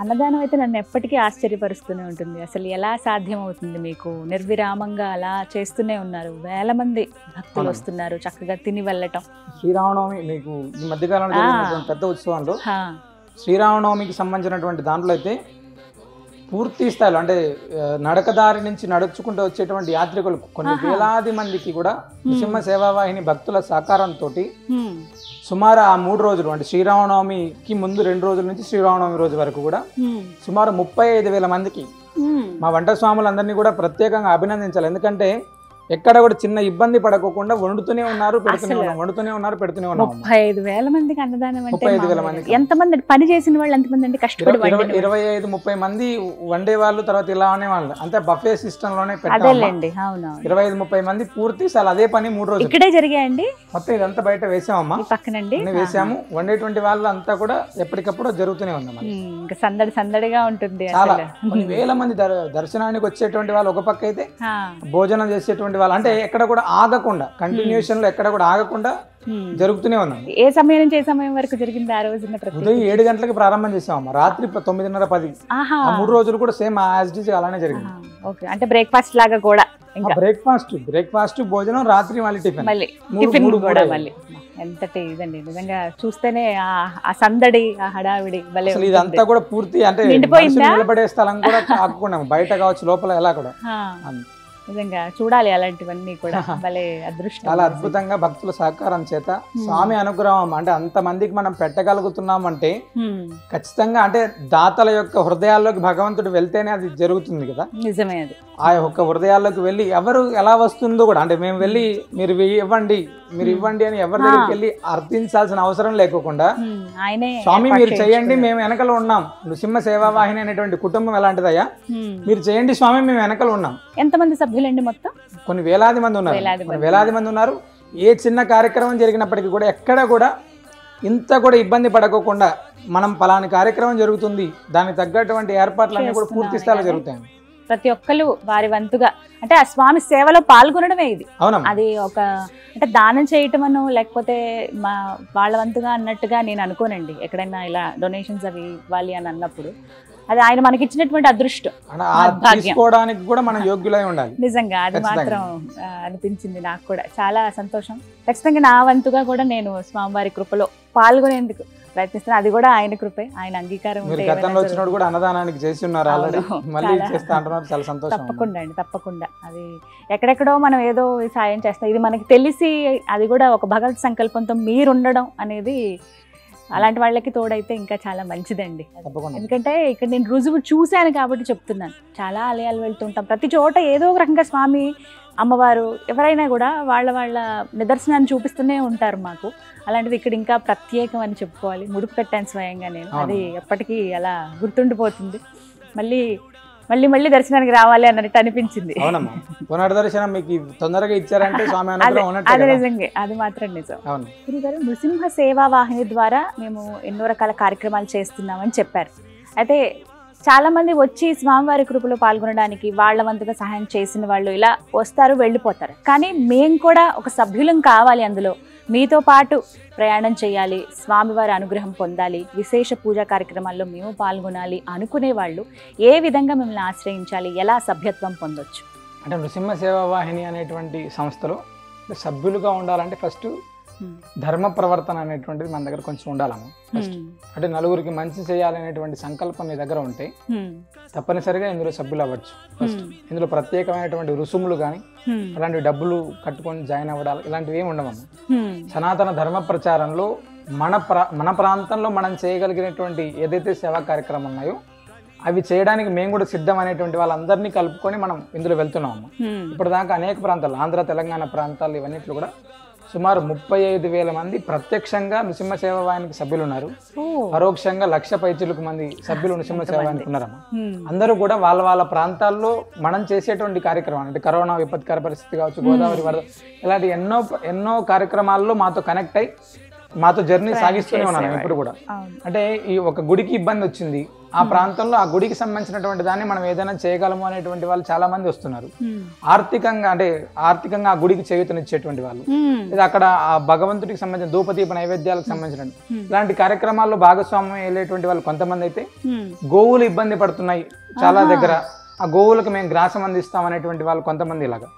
[SPEAKER 1] అన్నదానం అయితే నన్ను ఎప్పటికీ ఆశ్చర్యపరుస్తూనే ఉంటుంది. అసలు ఎలా సాధ్యమవుతుంది మీకు? నిర్విరామంగా అలా చేస్తూనే ఉన్నారు, వేల మంది భక్తులు వస్తున్నారు, చక్కగా తిని వెళ్ళటం.
[SPEAKER 2] శ్రీరామనవమి మీకు ఈ మధ్యకాలంలో పెద్ద ఉత్సవంలో శ్రీరామనవమికి సంబంధించినటువంటి దాంట్లో అయితే పూర్తి స్థాయిలో అంటే నడకదారి నుంచి నడుచుకుంటూ వచ్చేటువంటి యాత్రికులు కొన్ని వేలాది మందికి కూడా నృసింహ సేవావాహిని భక్తుల సహకారంతో సుమారు ఆ 3 రోజులు అంటే శ్రీరామనవమికి ముందు 2 రోజుల నుంచి శ్రీరామనవమి రోజు వరకు కూడా సుమారు 35,000 మందికి మా వంట స్వాములందరినీ కూడా ప్రత్యేకంగా అభినందించాలి. ఎందుకంటే ఎక్కడ కూడా చిన్న ఇబ్బంది పడకోకుండా వండుతూనే ఉన్నారు, పెడుతూనే ఉన్నాం.
[SPEAKER 1] 35,000 మందికి అన్నదానం అంటే 35,000 మంది. ఎంతమంది పని చేసిన వాళ్ళు ఎంతమంది అంటే కష్టపడి
[SPEAKER 2] 25-30 మంది వండే వాళ్ళు, తర్వాత ఇలా అనేవాళ్ళు అంతే బఫే సిస్టమ్ లోనే పెట్టాలి. 25-30 మంది పూర్తి సార్ అదే పని 3 రోజులు
[SPEAKER 1] ఇక్కడే జరిగాయండి.
[SPEAKER 2] మొత్తం ఇదంతా బయట వేసామమ్మా,
[SPEAKER 1] పక్కనండి
[SPEAKER 2] వేసాము. వండేటువంటి వాళ్ళు అంతా కూడా ఎప్పటికప్పుడు జరుగుతూనే ఉంది.
[SPEAKER 1] ఇంకా సందడిగా ఉంటుంది.
[SPEAKER 2] చాలా కొన్ని వేల మంది దర్శనానికి వచ్చేటువంటి వాళ్ళు ఒక పక్క అయితే భోజనం చేసేటువంటి వాళ్ళు అంటే ఎక్కడ కూడా ఆగకుండా కంటిన్యూషన్ లో ఎక్కడ కూడా ఆగకుండా జరుగుతూనే ఉన్నాం.
[SPEAKER 1] ఏ సమయం నుంచి ఏ సమయం వరకు జరిగింది ఆ రోజు?
[SPEAKER 2] ఉదయం 7 గంటలకు ప్రారంభం చేసామమ్మా, రాత్రి 9:30-10. 3 రోజులు కూడా సేమ్ అలానే జరిగింది.
[SPEAKER 1] అంటే బ్రేక్ఫాస్ట్ లాగా కూడా
[SPEAKER 2] బ్రేక్ఫాస్ట్ భోజనం, రాత్రి మళ్ళీ టిఫిన్
[SPEAKER 1] కూడా మళ్ళీ. ఎంతటి ఇదండి నిజంగా చూస్తేనే ఆ సందడి, ఆ హడావిడి భలే.
[SPEAKER 2] ఇదంతా కూడా పూర్తి అంటే నిలబడే స్థలం కూడా కాకుండా బయట కావచ్చు లోపల ఎలా కూడా
[SPEAKER 1] నిజంగా చూడాలి అలాంటివన్నీ కూడా. భలే అదృష్టం.
[SPEAKER 2] చాలా అద్భుతంగా భక్తుల సహకారం చేత స్వామి అనుగ్రహం అంటే అంత మందికి మనం పెట్టగలుగుతున్నాం అంటే ఖచ్చితంగా అంటే దాతల యొక్క హృదయాల్లోకి భగవంతుడు వెళ్తేనే అది జరుగుతుంది కదా.
[SPEAKER 1] నిజమే. అది
[SPEAKER 2] ఆ యొక్క హృదయాల్లోకి వెళ్ళి ఎవరు ఎలా వస్తుందో కూడా అంటే మేము వెళ్ళి మీరు ఇవ్వండి అని ఎవరి దగ్గరికి వెళ్ళి అర్థించాల్సిన అవసరం లేకోకుండా స్వామి మీరు చేయండి, మేము వెనకల ఉన్నాం. నృసింహ సేవావాహిని అనేటువంటి కుటుంబం ఎలాంటిదయ్యా, మీరు చేయండి స్వామి, మేము వెనకల ఉన్నాం.
[SPEAKER 1] ఎంతమంది సభ్యులండి? మొత్తం
[SPEAKER 2] కొన్ని వేలాది మంది ఉన్నారు. ఏ చిన్న కార్యక్రమం జరిగినప్పటికీ కూడా ఎక్కడ కూడా ఇంత కూడా ఇబ్బంది పడకోకుండా మనం పలాని కార్యక్రమం జరుగుతుంది దానికి తగ్గటువంటి ఏర్పాట్లన్నీ కూడా పూర్తి స్థాయిలో జరుగుతాయి.
[SPEAKER 1] ప్రతి ఒక్కరు వారి వంతుగా అంటే ఆ స్వామి సేవలో పాల్గొనడమే ఇది. అది ఒక అంటే దానం చేయటమనో లేకపోతే వాళ్ళ వంతుగా అన్నట్టుగా నేను అనుకోనండి. ఎక్కడైనా ఇలా డొనేషన్స్ అవి ఇవ్వాలి అని అన్నప్పుడు అది ఆయన మనకి ఇచ్చినటువంటి అదృష్టం,
[SPEAKER 2] తీసుకోవడానికి కూడా మనం యోగ్యులై ఉండాలి.
[SPEAKER 1] నిజంగా అది మాత్రం అనిపించింది నాకు కూడా. చాలా సంతోషం. ఖచ్చితంగా నా వంతుగా కూడా నేను స్వామివారి కృపలో పాల్గొనేందుకు ప్రయత్నిస్తాను. అది కూడా ఆయన కృపే, ఆయన అంగీకారం.
[SPEAKER 2] గతంలో వచ్చినప్పుడు కూడా అన్నదానానికి చేసి ఉన్నారు ఆల్రెడీ, మళ్ళీ చేస్తా అంటున్నారు. చాలా సంతోషం.
[SPEAKER 1] తప్పకుండా అండి, తప్పకుండా. అది ఎక్కడెక్కడో మనం ఏదో సాయం చేస్తాం, ఇది మనకి తెలిసి అది కూడా ఒక భగవత్ సంకల్పంతో మీరుండడం అనేది అలాంటి వాళ్ళకి తోడైతే ఇంకా చాలా మంచిదండి. ఎందుకంటే ఇక్కడ నేను రుజువు చూశాను కాబట్టి చెప్తున్నాను. చాలా ఆలయాలు వెళ్తుంటాం, ప్రతి చోట ఏదో ఒక రకంగా స్వామి అమ్మవారు ఎవరైనా కూడా వాళ్ళ నిదర్శనాన్ని చూపిస్తూనే ఉంటారు మాకు. అలాంటిది ఇక్కడ ఇంకా ప్రత్యేకం అని చెప్పుకోవాలి. ముడుపు కట్టాను స్వయంగా నేను, అది ఎప్పటికీ అలా గుర్తుండిపోతుంది. మళ్ళీ దర్శనానికి రావాలి అన్నట్టు అనిపించింది.
[SPEAKER 2] దర్శనం మీకు తొందరగా ఇచ్చారంటే
[SPEAKER 1] అది నిజంగా, అది మాత్రం నిజం. గురుగారు, నృసింహ సేవా వాహిని ద్వారా మేము ఎన్నో రకాల కార్యక్రమాలు చేస్తున్నామని చెప్పారు. అయితే చాలా మంది వచ్చి స్వామివారి కృపలో పాల్గొనడానికి వాళ్ళ వంతుగా సహాయం చేసిన వాళ్ళు ఇలా వస్తారు, వెళ్ళిపోతారు. కానీ మేము కూడా ఒక సభ్యులం కావాలి, అందులో మీతో పాటు ప్రయాణం చేయాలి, స్వామివారి అనుగ్రహం పొందాలి, విశేష పూజా కార్యక్రమాల్లో మేము పాల్గొనాలి అనుకునే వాళ్ళు ఏ విధంగా మిమ్మల్ని ఆశ్రయించాలి, ఎలా సభ్యత్వం పొందొచ్చు?
[SPEAKER 2] అంటే నృసింహ సేవా వాహిని అనేటువంటి సంస్థలో సభ్యులుగా ఉండాలంటే ఫస్ట్ ధర్మ ప్రవర్తన అనేటువంటిది మన దగ్గర కొంచెం ఉండాలమ్మా. ఫస్ట్ అంటే నలుగురికి మంచి చేయాలనేటువంటి సంకల్పం మీ దగ్గర ఉంటే తప్పనిసరిగా ఇందులో సభ్యులు అవ్వచ్చు. ఫస్ట్ ఇందులో ప్రత్యేకమైనటువంటి రుసుములు కానీ అలాంటి డబ్బులు కట్టుకొని జాయిన్ అవ్వడాలు ఇలాంటివి ఏమి ఉండవమ్మా. సనాతన ధర్మ ప్రచారంలో మన ప్రాంతంలో మనం చేయగలిగినటువంటి ఏదైతే సేవా కార్యక్రమాలు ఉన్నాయో అవి చేయడానికి మేము కూడా సిద్ధం అనేటువంటి వాళ్ళందరినీ కలుపుకొని మనం ఇందులో వెళ్తున్నాము. ఇప్పటిదాకా అనేక ప్రాంతాలు, ఆంధ్ర తెలంగాణ ప్రాంతాలు ఇవన్నిట్లో కూడా సుమారు 35,000 మంది ప్రత్యక్షంగా నృసింహ సేవా వాహినికి సభ్యులు ఉన్నారు. పరోక్షంగా 1,00,000 పైచిలకు మంది సభ్యులు నృసింహ సేవా వాహినికి ఉన్నారమ్మా. అందరూ కూడా వాళ్ళ ప్రాంతాల్లో మనం చేసేటువంటి కార్యక్రమాలు అంటే కరోనా విపత్కర పరిస్థితి కావచ్చు, గోదావరి వరద, ఇలాంటి ఎన్నో కార్యక్రమాల్లో మాతో కనెక్ట్ అయ్యి మాతో జర్నీ సాగిస్తూనే ఉన్నాను ఇప్పుడు కూడా. అంటే ఈ ఒక గుడికి ఇబ్బంది వచ్చింది, ఆ ప్రాంతంలో ఆ గుడికి సంబంధించినటువంటి దాన్ని మనం ఏదైనా చేయగలము అనేటువంటి వాళ్ళు చాలా మంది వస్తున్నారు. ఆర్థికంగా ఆ గుడికి చేయూతనిచ్చేటువంటి వాళ్ళు, లేదా అక్కడ ఆ భగవంతుడికి సంబంధించిన ధూపదీప నైవేద్యాలకు సంబంధించిన ఇలాంటి కార్యక్రమాల్లో భాగస్వామ్యం వెళ్ళేటువంటి వాళ్ళు కొంతమంది అయితే గోవులు ఇబ్బంది పడుతున్నాయి చాలా దగ్గర, ఆ గోవులకు మేము గ్రాసం అందిస్తాం అనేటువంటి వాళ్ళు కొంతమంది ఇలాగా.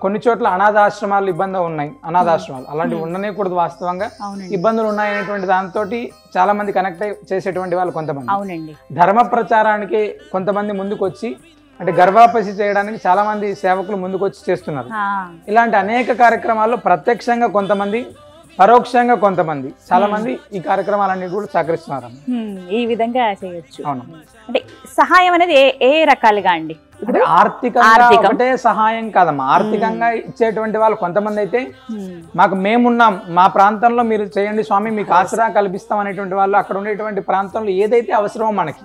[SPEAKER 2] కొన్ని చోట్ల అనాథాశ్రమాలు ఇబ్బంది ఉన్నాయి, అనాథాశ్రమాలు అలాంటివి ఉండనేకూడదు, వాస్తవంగా ఇబ్బందులు ఉన్నాయనేటువంటి దాంతో చాలా మంది కనెక్ట్ అయ్యి చేసేటువంటి వాళ్ళు కొంతమంది. ధర్మ ప్రచారానికి కొంతమంది ముందుకు వచ్చి అంటే గర్భాపసి చేయడానికి చాలా మంది సేవకులు ముందుకు వచ్చి చేస్తున్నారు. ఇలాంటి అనేక కార్యక్రమాల్లో ప్రత్యక్షంగా కొంతమంది, పరోక్షంగా కొంతమంది, చాలా మంది ఈ కార్యక్రమాలన్నీ కూడా సహకరిస్తున్నారు.
[SPEAKER 1] ఈ విధంగా చేయొచ్చు. అంటే సహాయం అనేది ఏ రకాలుగా అండి?
[SPEAKER 2] అంటే ఆర్థికంగా ఒకటే సహాయం కాదమ్మా. ఆర్థికంగా ఇచ్చేటువంటి వాళ్ళు కొంతమంది అయితే మాకు మేమున్నాం, మా ప్రాంతంలో మీరు చేయండి స్వామి, మీకు ఆసరా కల్పిస్తాం అనేటువంటి వాళ్ళు అక్కడ ఉండేటువంటి ప్రాంతంలో ఏదైతే అవసరమో మనకి,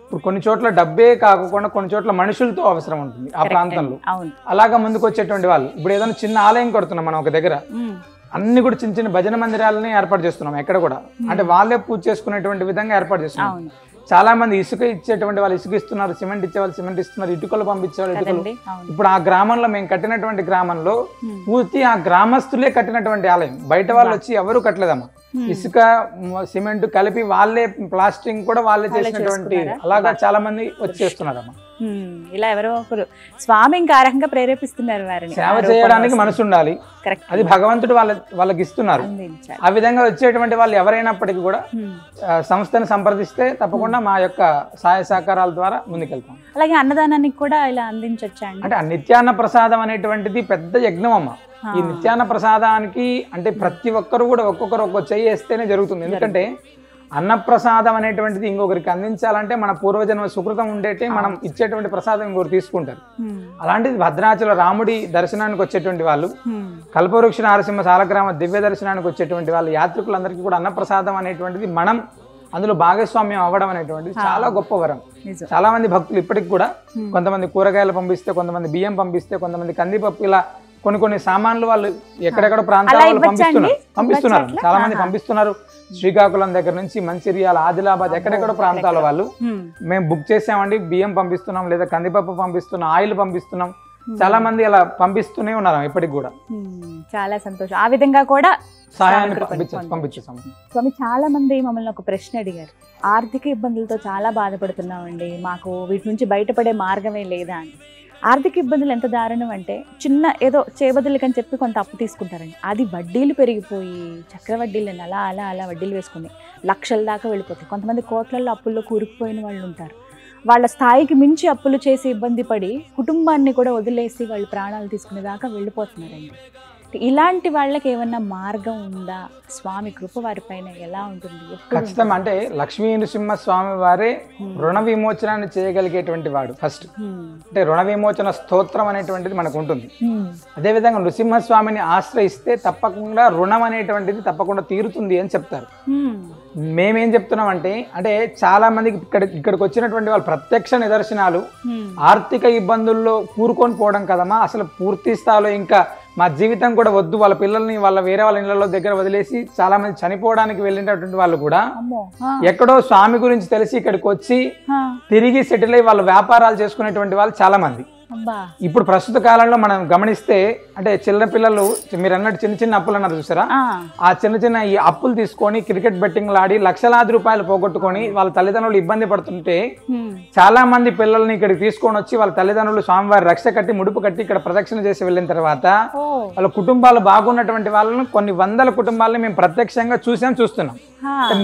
[SPEAKER 2] ఇప్పుడు కొన్ని చోట్ల డబ్బే కాకుండా కొన్ని చోట్ల మనుషులతో అవసరం ఉంటుంది ఆ ప్రాంతంలో, అలాగా ముందుకు వచ్చేటువంటి వాళ్ళు. ఇప్పుడు ఏదైనా చిన్న ఆలయం కడుతున్నాం మనం ఒక దగ్గర, అన్ని కూడా చిన్న చిన్న భజన మందిరాలని ఏర్పాటు చేస్తున్నాం ఎక్కడ కూడా, అంటే వాళ్ళే పూజ చేసుకునేటువంటి విధంగా ఏర్పాటు చేస్తున్నాం. చాలా మంది ఇసుక ఇచ్చేటువంటి వాళ్ళు ఇసుక ఇస్తున్నారు, సిమెంట్ ఇచ్చే వాళ్ళు సిమెంట్ ఇస్తున్నారు, ఇటుకలు పంపించేవాళ్ళు ఇటుకలు. ఇప్పుడు ఆ గ్రామంలో మేము కట్టినటువంటి గ్రామంలో పూర్తి ఆ గ్రామస్తులే కట్టినటువంటి ఆలయం, బయట వాళ్ళు వచ్చి ఎవరు కట్టలేదమ్మా. ఇసుక సిమెంట్ కలిపి వాళ్ళే, ప్లాస్టింగ్ కూడా వాళ్ళే చేసినటువంటి, అలాగా చాలా మంది వచ్చేస్తున్నారమ్మా.
[SPEAKER 1] ఇలా ఎవరో ఒకరు స్వామి ఇంకా ఆ రకంగా ప్రేరేపిస్తున్నారు వారిని.
[SPEAKER 2] సేవ చేయడానికి మనసు ఉండాలి, అది భగవంతుడు వాళ్ళకి ఇస్తున్నారు. ఆ విధంగా వచ్చేటువంటి వాళ్ళు ఎవరైనప్పటికీ కూడా సంస్థని సంప్రదిస్తే తప్పకుండా మా యొక్క సహాయ సహకారాల ద్వారా ముందుకెళ్తాం.
[SPEAKER 1] అలాగే అన్నదానానికి కూడా ఇలా అందించొచ్చా?
[SPEAKER 2] అంటే ఆ నిత్యాన్న ప్రసాదం అనేటువంటిది పెద్ద యజ్ఞం అమ్మ. ఈ నిత్యాన్న ప్రసాదానికి అంటే ప్రతి ఒక్కరు కూడా ఒక్కొక్కరు ఒక్కొక్క చెయ్యి వేస్తేనే జరుగుతుంది. ఎందుకంటే అన్నప్రసాదం అనేటువంటిది ఇంకొకరికి అందించాలంటే మన పూర్వజన్మ సుకృతం ఉండేటే మనం ఇచ్చేటువంటి ప్రసాదం ఇంకొకరు తీసుకుంటారు. అలాంటిది భద్రాచల రాముడి దర్శనానికి వచ్చేటువంటి వాళ్ళు, కల్పవృక్ష నరసింహ సాలగ్రామ దివ్య దర్శనానికి వచ్చేటువంటి వాళ్ళు, యాత్రికులందరికీ కూడా అన్నప్రసాదం అనేటువంటిది మనం అందులో భాగస్వామ్యం అవ్వడం అనేటువంటిది చాలా గొప్ప వరం. చాలా మంది భక్తులు ఇప్పటికి కూడా కొంతమంది కూరగాయలు పంపిస్తే, కొంతమంది బియ్యం పంపిస్తే, కొంతమంది కందిపప్పు, ఇలా కొన్ని సామాన్లు వాళ్ళు ఎక్కడెక్కడ ప్రాంతాల్లో పంపిస్తున్నారు చాలా మంది పంపిస్తున్నారు. శ్రీకాకుళం దగ్గర నుంచి మంచిర్యాల, ఆదిలాబాద్ ఎక్కడెక్కడో ప్రాంతాల వాళ్ళు మేము బుక్ చేసామండి, బియ్యం పంపిస్తున్నాం, లేదా కందిపప్పు పంపిస్తున్నాం, ఆయిల్ పంపిస్తున్నాం, చాలా మంది అలా పంపిస్తూనే ఉన్నారు ఇప్పటికి కూడా.
[SPEAKER 1] చాలా సంతోషం. ఆ విధంగా కూడా
[SPEAKER 2] సహాయాన్ని పంపించేసాము.
[SPEAKER 1] స్వామి, చాలా మంది మమ్మల్ని ఒక ప్రశ్న అడిగారు, ఆర్థిక ఇబ్బందులతో చాలా బాధపడుతున్నామండి, మాకు వీటి నుంచి బయటపడే మార్గమే లేదా అని. ఆర్థిక ఇబ్బందులు ఎంత దారుణం అంటే, చిన్న ఏదో చేబదులకని చెప్పి కొంత అప్పు తీసుకుంటారండి, అది వడ్డీలు పెరిగిపోయి చక్రవడ్డీలను అలా అలా అలా వడ్డీలు వేసుకుని లక్షల దాకా వెళ్ళిపోతాయి. కొంతమంది కోట్లలో అప్పుల్లో కూరుకుపోయిన వాళ్ళు ఉంటారు. వాళ్ళ స్థాయికి మించి అప్పులు చేసి ఇబ్బంది పడి కుటుంబాన్ని కూడా వదిలేసి వాళ్ళు ప్రాణాలు తీసుకునే దాకా వెళ్ళిపోతున్నారండి. ఇలాంటి వాళ్ళకి ఏమన్నా మార్గం ఉందా? స్వామి కృప వారి పైన ఎలా ఉంటుంది?
[SPEAKER 2] ఖచ్చితంగా. అంటే లక్ష్మీ నృసింహ స్వామి వారే రుణ విమోచనాన్ని చేయగలిగేటువంటి వాడు ఫస్ట్. అంటే రుణ విమోచన స్తోత్రం అనేటువంటిది మనకు ఉంటుంది. అదేవిధంగా నృసింహస్వామిని ఆశ్రయిస్తే తప్పకుండా రుణం అనేటువంటిది తప్పకుండా తీరుతుంది అని చెప్తారు. మేమేం చెప్తున్నాం అంటే చాలా మందికి ఇక్కడికి వచ్చినటువంటి వాళ్ళు ప్రత్యక్ష నిదర్శనాలు ఆర్థిక ఇబ్బందుల్లో కూరుకొని పోవడం కదమ్మా, అసలు పూర్తి స్థాయిలో ఇంకా మా జీవితం కూడా వద్దు, వాళ్ళ పిల్లల్ని వాళ్ళ వేరే వాళ్ళ ఇళ్లలో దగ్గర వదిలేసి చాలా మంది చనిపోవడానికి వెళ్ళినటువంటి వాళ్ళు కూడా ఎక్కడో స్వామి గురించి తెలిసి ఇక్కడికి వచ్చి తిరిగి సెటిల్ అయ్యి వాళ్ళ వ్యాపారాలు చేసుకునేటువంటి వాళ్ళు చాలా మంది. ఇప్పుడు ప్రస్తుత కాలంలో మనం గమనిస్తే అంటే చిన్న పిల్లలు మీరు అన్నట్టు చిన్న చిన్న అప్పులు అన్నారు చూసారా, ఆ చిన్న చిన్న ఈ అప్పులు తీసుకొని క్రికెట్ బెట్టింగ్లు ఆడి లక్షలాది రూపాయలు పోగొట్టుకొని వాళ్ళ తల్లిదండ్రులు ఇబ్బంది పడుతుంటే చాలా మంది పిల్లల్ని ఇక్కడికి తీసుకొని వచ్చి వాళ్ళ తల్లిదండ్రులు స్వామివారి రక్ష కట్టి ముడుపు కట్టి ఇక్కడ ప్రదక్షిణ చేసి వెళ్ళిన తర్వాత వాళ్ళ కుటుంబాలు బాగున్నటువంటి వాళ్ళని కొన్ని వందల కుటుంబాలని మేము ప్రత్యక్షంగా చూస్తున్నాం.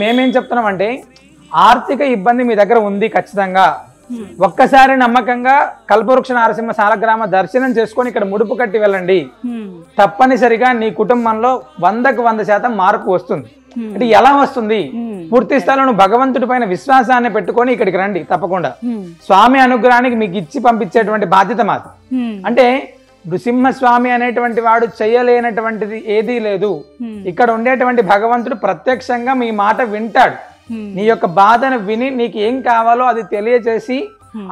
[SPEAKER 2] మేమేం చెప్తున్నాం అంటే, ఆర్థిక ఇబ్బంది మీ దగ్గర ఉంది ఖచ్చితంగా, ఒక్కసారి నమ్మకంగా కల్పవృక్ష నారసింహ సాలగ్రామ దర్శనం చేసుకొని ఇక్కడ ముడుపు కట్టి వెళ్ళండి, తప్పనిసరిగా నీ కుటుంబంలో 100% మార్పు వస్తుంది. అంటే ఎలా వస్తుంది? పూర్తి స్థాయిలో భగవంతుడి పైన విశ్వాసాన్ని పెట్టుకొని ఇక్కడికి రండి, తప్పకుండా స్వామి అనుగ్రహానికి మీకు ఇచ్చి పంపించేటువంటి బాధ్యత మాది. అంటే నృసింహస్వామి అనేటువంటి వాడు చేయలేనటువంటిది ఏదీ లేదు. ఇక్కడ ఉండేటువంటి భగవంతుడు ప్రత్యక్షంగా మీ మాట వింటాడు. నీ యొక్క బాధను విని నీకు ఏం కావాలో అది తెలియజేసి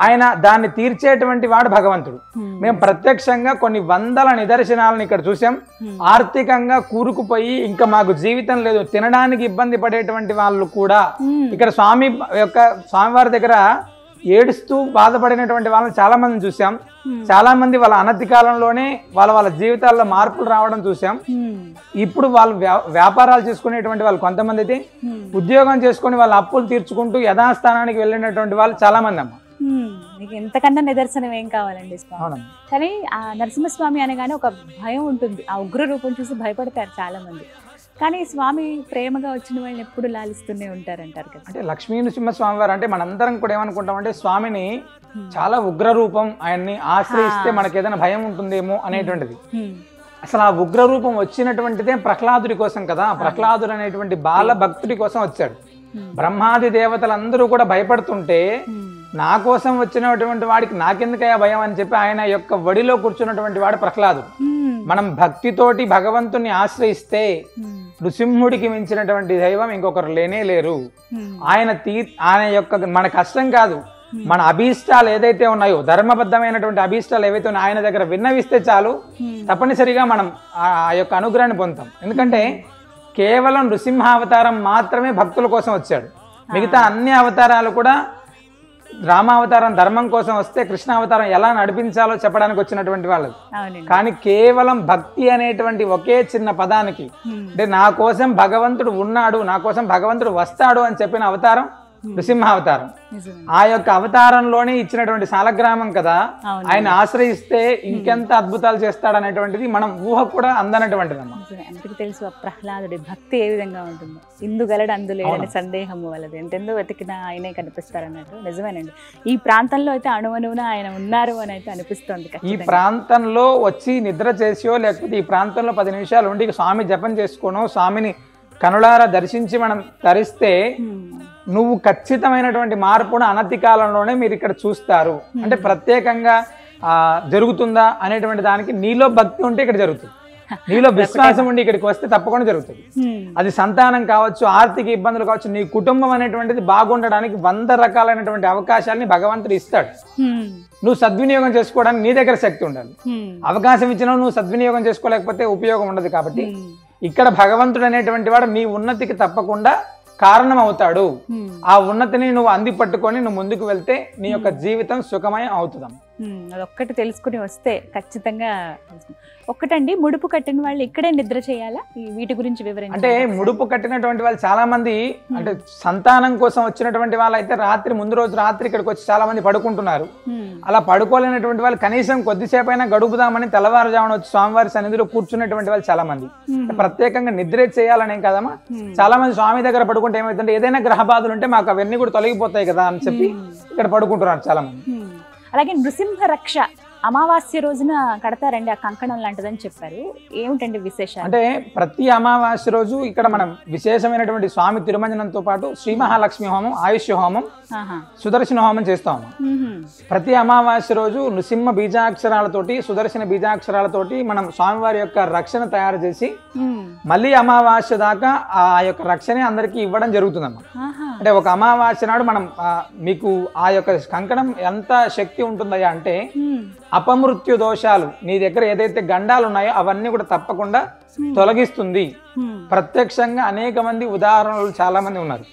[SPEAKER 2] ఆయన దాన్ని తీర్చేటువంటి వాడు భగవంతుడు. మేము ప్రత్యక్షంగా కొన్ని వందల నిదర్శనాలను ఇక్కడ చూసాం. ఆర్థికంగా కూరుకుపోయి ఇంకా మాకు జీవితం లేదు, తినడానికి ఇబ్బంది పడేటువంటి వాళ్ళు కూడా ఇక్కడ స్వామివారి దగ్గర ఏడుస్తూ బాధపడినటువంటి వాళ్ళని చాలా మందిని చూసాం. చాలా మంది వాళ్ళ అనతి కాలంలోనే వాళ్ళ జీవితాల్లో మార్పులు రావడం చూసాం. ఇప్పుడు వాళ్ళు వ్యాపారాలు చేసుకునేటువంటి వాళ్ళు కొంతమంది అయితే ఉద్యోగం చేసుకుని వాళ్ళ అప్పులు తీర్చుకుంటూ యథాస్థానానికి వెళ్ళినటువంటి వాళ్ళు చాలా మంది అమ్మ.
[SPEAKER 1] మీకు ఎంతకన్నా నిదర్శనం ఏం కావాలండి స్వామి. కానీ ఆ నరసింహస్వామి అనగానే ఒక భయం ఉంటుంది, ఆ ఉగ్ర రూపం చూసి భయపడతారు చాలా మంది. కానీ స్వామి ప్రేమగా వచ్చిన వాళ్ళని ఎప్పుడు లాలిస్తూనే ఉంటారంటారు కదా.
[SPEAKER 2] అంటే లక్ష్మీ నృసింహ స్వామి వారు అంటే మనందరం కూడా ఏమనుకుంటాం అంటే స్వామిని చాలా ఉగ్ర రూపం, ఆయన్ని ఆశ్రయిస్తే మనకి ఏదైనా భయం ఉంటుందేమో అనేటువంటిది. అసలు ఆ ఉగ్ర రూపం వచ్చినటువంటిదే ప్రహ్లాదుడి కోసం కదా. ప్రహ్లాదుడు అనేటువంటి బాల భక్తుడి కోసం వచ్చాడు. బ్రహ్మాది దేవతలందరూ కూడా భయపడుతుంటే నా కోసం వచ్చినటువంటి వాడికి నాకెందుకయ్యా భయం అని చెప్పి ఆయన యొక్క వడిలో కూర్చున్నటువంటి వాడు ప్రహ్లాదుడు. మనం భక్తితోటి భగవంతుని ఆశ్రయిస్తే నృసింహుడికి మించినటువంటి దైవం ఇంకొకరు లేనే లేరు. ఆయన యొక్క మన కష్టం కాదు, మన అభీష్టాలు ఏదైతే ఉన్నాయో ధర్మబద్ధమైనటువంటి అభీష్టాలు ఏవైతే ఉన్నాయో ఆయన దగ్గర విన్నవిస్తే చాలు, తప్పనిసరిగా మనం ఆ యొక్క అనుగ్రహాన్ని పొందుతాం. ఎందుకంటే కేవలం నృసింహావతారం మాత్రమే భక్తుల కోసం వచ్చాడు. మిగతా అన్ని అవతారాలు కూడా రామావతారం ధర్మం కోసం వస్తే, కృష్ణావతారం ఎలా నడిపించాలో చెప్పడానికి వచ్చినటువంటి వాళ్ళది. కానీ కేవలం భక్తి అనేటువంటి ఒకే చిన్న పదానికి అంటే నా కోసం భగవంతుడు ఉన్నాడు, నా కోసం భగవంతుడు వస్తాడు అని చెప్పిన అవతారం నృసింహావతారం. ఆ యొక్క అవతారంలోనే ఇచ్చినటువంటి సాలగ్రామం కదా. ఆయన ఆశ్రయిస్తే ఇంకెంత అద్భుతాలు చేస్తాడు అనేటువంటిది మనం ఊహ కూడా అందనటువంటిది అమ్మా.
[SPEAKER 1] అందుకు తెలుసు ప్రహ్లాదుడి భక్తి ఏ విధంగా ఉంటుందో. ఇందుగలడు అందులేని సందేహము వలదు, ఎంతెందో వెతికినా ఆయనే కనిపిస్తారన్నట్టు. నిజమేనండి. ఈ ప్రాంతంలో అయితే అణువణువున ఆయన ఉన్నారు అని అయితే అనిపిస్తుంది.
[SPEAKER 2] ఈ ప్రాంతంలో వచ్చి నిద్ర చేసో లేకపోతే ఈ ప్రాంతంలో 10 నిమిషాలు ఉండి స్వామి జపం చేసుకోనో స్వామిని కనులారా దర్శించి మనం తరిస్తే నువ్వు ఖచ్చితమైనటువంటి మార్పును అనతి కాలంలోనే మీరు ఇక్కడ చూస్తారు. అంటే ప్రత్యేకంగా జరుగుతుందా అనేటువంటి దానికి నీలో భక్తి ఉంటే ఇక్కడ జరుగుతుంది. నీలో విశ్వాసం ఉండి ఇక్కడికి వస్తే తప్పకుండా జరుగుతుంది. అది సంతానం కావచ్చు, ఆర్థిక ఇబ్బందులు కావచ్చు, నీ కుటుంబం అనేటువంటిది బాగుండడానికి 100 రకాలైనటువంటి అవకాశాలని భగవంతుడు ఇస్తాడు. నువ్వు సద్వినియోగం చేసుకోవడానికి నీ దగ్గర శక్తి ఉండాలి. అవకాశం ఇచ్చినా నువ్వు సద్వినియోగం చేసుకోలేకపోతే ఉపయోగం ఉండదు. కాబట్టి ఇక్కడ భగవంతుడు అనేటువంటి వాడు నీ ఉన్నతికి తప్పకుండా కారణం అవుతాడు. ఆ ఉన్నతిని నువ్వు అంది పట్టుకొని నువ్వు ముందుకు వెళ్తే నీ యొక్క జీవితం సుఖమయం అవుతుందమ్మ.
[SPEAKER 1] అదొక్కటి తెలుసుకుని వస్తే ఖచ్చితంగా. ఒక్కటండి, ముడుపు కట్టిన వాళ్ళు ఇక్కడే నిద్ర చేయాలా? వీటి గురించి వివరించండి.
[SPEAKER 2] అంటే ముడుపు కట్టినటువంటి వాళ్ళు చాలా మంది, అంటే సంతానం కోసం వచ్చినటువంటి వాళ్ళు అయితే ముందు రోజు రాత్రి ఇక్కడికి వచ్చి చాలా మంది పడుకుంటున్నారు. అలా పడుకోలేనటువంటి వాళ్ళు కనీసం కొద్దిసేపు అయినా గడుపుదామని తెల్లవారుజామున వచ్చి స్వామివారి సన్నిధిలో కూర్చున్నటువంటి వాళ్ళు చాలా మంది. ప్రత్యేకంగా నిద్ర చేయాలనేం కదమ్మా, చాలా మంది స్వామి దగ్గర పడుకుంటే ఏమైతుందంటే ఏదైనా గ్రహ బాధలు ఉంటే మాకు అవన్నీ కూడా తొలగిపోతాయి కదా అని చెప్పి ఇక్కడ పడుకుంటున్నారు చాలా మంది.
[SPEAKER 1] అలాగే నృసింహ రక్ష అమావాస్య రోజున కడతారండి, ఆ కంకణం లాంటిదని చెప్పారు. ఏమిటండి విశేషం?
[SPEAKER 2] అంటే ప్రతి అమావాస్య రోజు ఇక్కడ మనం విశేషమైనటువంటి స్వామి తిరుమంజనంతో పాటు శ్రీ మహాలక్ష్మి హోమం, ఆయుష్య హోమం, సుదర్శన హోమం చేస్తాము. ప్రతి అమావాస్య రోజు నృసింహ బీజాక్షరాలతోటి, సుదర్శన బీజాక్షరాలతోటి మనం స్వామివారి యొక్క రక్షణ తయారు చేసి మళ్ళీ అమావాస్య దాకా ఆ యొక్క రక్షణ అందరికీ ఇవ్వడం జరుగుతుందమ్మా. అంటే ఒక అమావాస్య నాడు మనం మీకు ఆ యొక్క కంకణం ఎంత శక్తి ఉంటుందయ్యా అంటే, అపమృత్యు దోషాలు నీ దగ్గర ఏదైతే గండాలు ఉన్నాయో అవన్నీ కూడా తప్పకుండా తొలగిస్తుంది. ప్రత్యక్షంగా అనేక మంది ఉదాహరణలు చాలా మంది ఉన్నారు.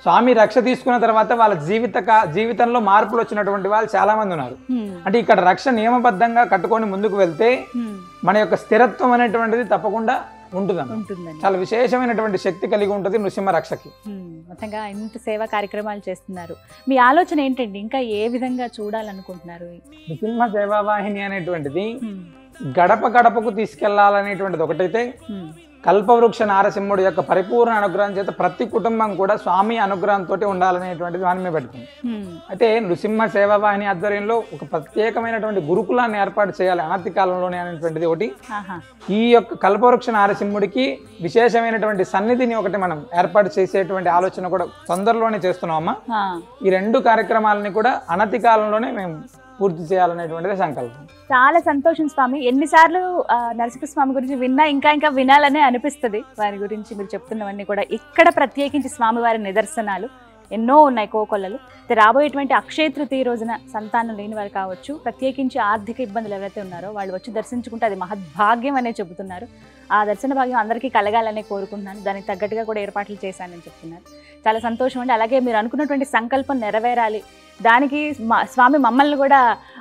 [SPEAKER 2] స్వామి రక్ష తీసుకున్న తర్వాత వాళ్ళ జీవితంలో మార్పులు వచ్చినటువంటి వాళ్ళు చాలా మంది ఉన్నారు. అంటే ఇక్కడ రక్ష నియమబద్ధంగా కట్టుకొని ముందుకు వెళ్తే మన యొక్క స్థిరత్వం అనేటువంటిది తప్పకుండా ఉంటుందండి. చాలా విశేషమైనటువంటి శక్తి కలిగి ఉంటుంది నృసింహ రక్షకి.
[SPEAKER 1] మొత్తంగా ఇంత సేవా కార్యక్రమాలు చేస్తున్నారు. మీ ఆలోచన ఏంటండి? ఇంకా ఏ విధంగా చూడాలనుకుంటున్నారు?
[SPEAKER 2] నృసింహ సేవావాహిని అనేటువంటిది గడప గడపకు తీసుకెళ్లాలనేటువంటిది ఒకటైతే, కల్పవృక్ష నారసింహుడు యొక్క పరిపూర్ణ అనుగ్రహం చేత ప్రతి కుటుంబం కూడా స్వామి అనుగ్రహంతో ఉండాలనేటువంటిది మనమే పెట్టుకుంది. అయితే నృసింహ సేవావాహిని ఆధ్వర్యంలో ఒక ప్రత్యేకమైనటువంటి గురుకులాన్ని ఏర్పాటు చేయాలి అనతి కాలంలోనే అనేటువంటిది ఒకటి. ఈ యొక్క కల్పవృక్ష నారసింహుడికి విశేషమైనటువంటి సన్నిధిని ఒకటి మనం ఏర్పాటు చేసేటువంటి ఆలోచన కూడా తొందరలోనే చేస్తున్నామమ్మా. ఈ 2 కార్యక్రమాలని కూడా అనతి కాలంలోనే మేము పూర్తి చేయాలనేటువంటిది సంకల్పం.
[SPEAKER 1] చాలా సంతోషం స్వామి. ఎన్నిసార్లు నరసింహస్వామి గురించి విన్నా ఇంకా వినాలనే అనిపిస్తుంది. వారి గురించి మీరు చెప్తున్నవన్నీ కూడా ఇక్కడ ప్రత్యేకించి స్వామివారి నిదర్శనాలు ఎన్నో ఉన్నాయి, కోకొల్లలు. రాబోయేటువంటి అక్షయ తృతీయ రోజున సంతానం లేని వారు కావచ్చు, ప్రత్యేకించి ఆర్థిక ఇబ్బందులు ఎవరైతే ఉన్నారో వాళ్ళు వచ్చి దర్శించుకుంటే అది మహద్భాగ్యం అనే చెబుతున్నారు. ఆ దర్శన భాగ్యం అందరికీ కలగాలనే కోరుకుంటున్నాను. దానికి తగ్గట్టుగా కూడా ఏర్పాట్లు చేశానని చెప్తున్నారు. చాలా సంతోషం అండి. అలాగే మీరు అనుకున్నటువంటి సంకల్పం నెరవేరాలి, దానికి స్వామి మమ్మల్ని కూడా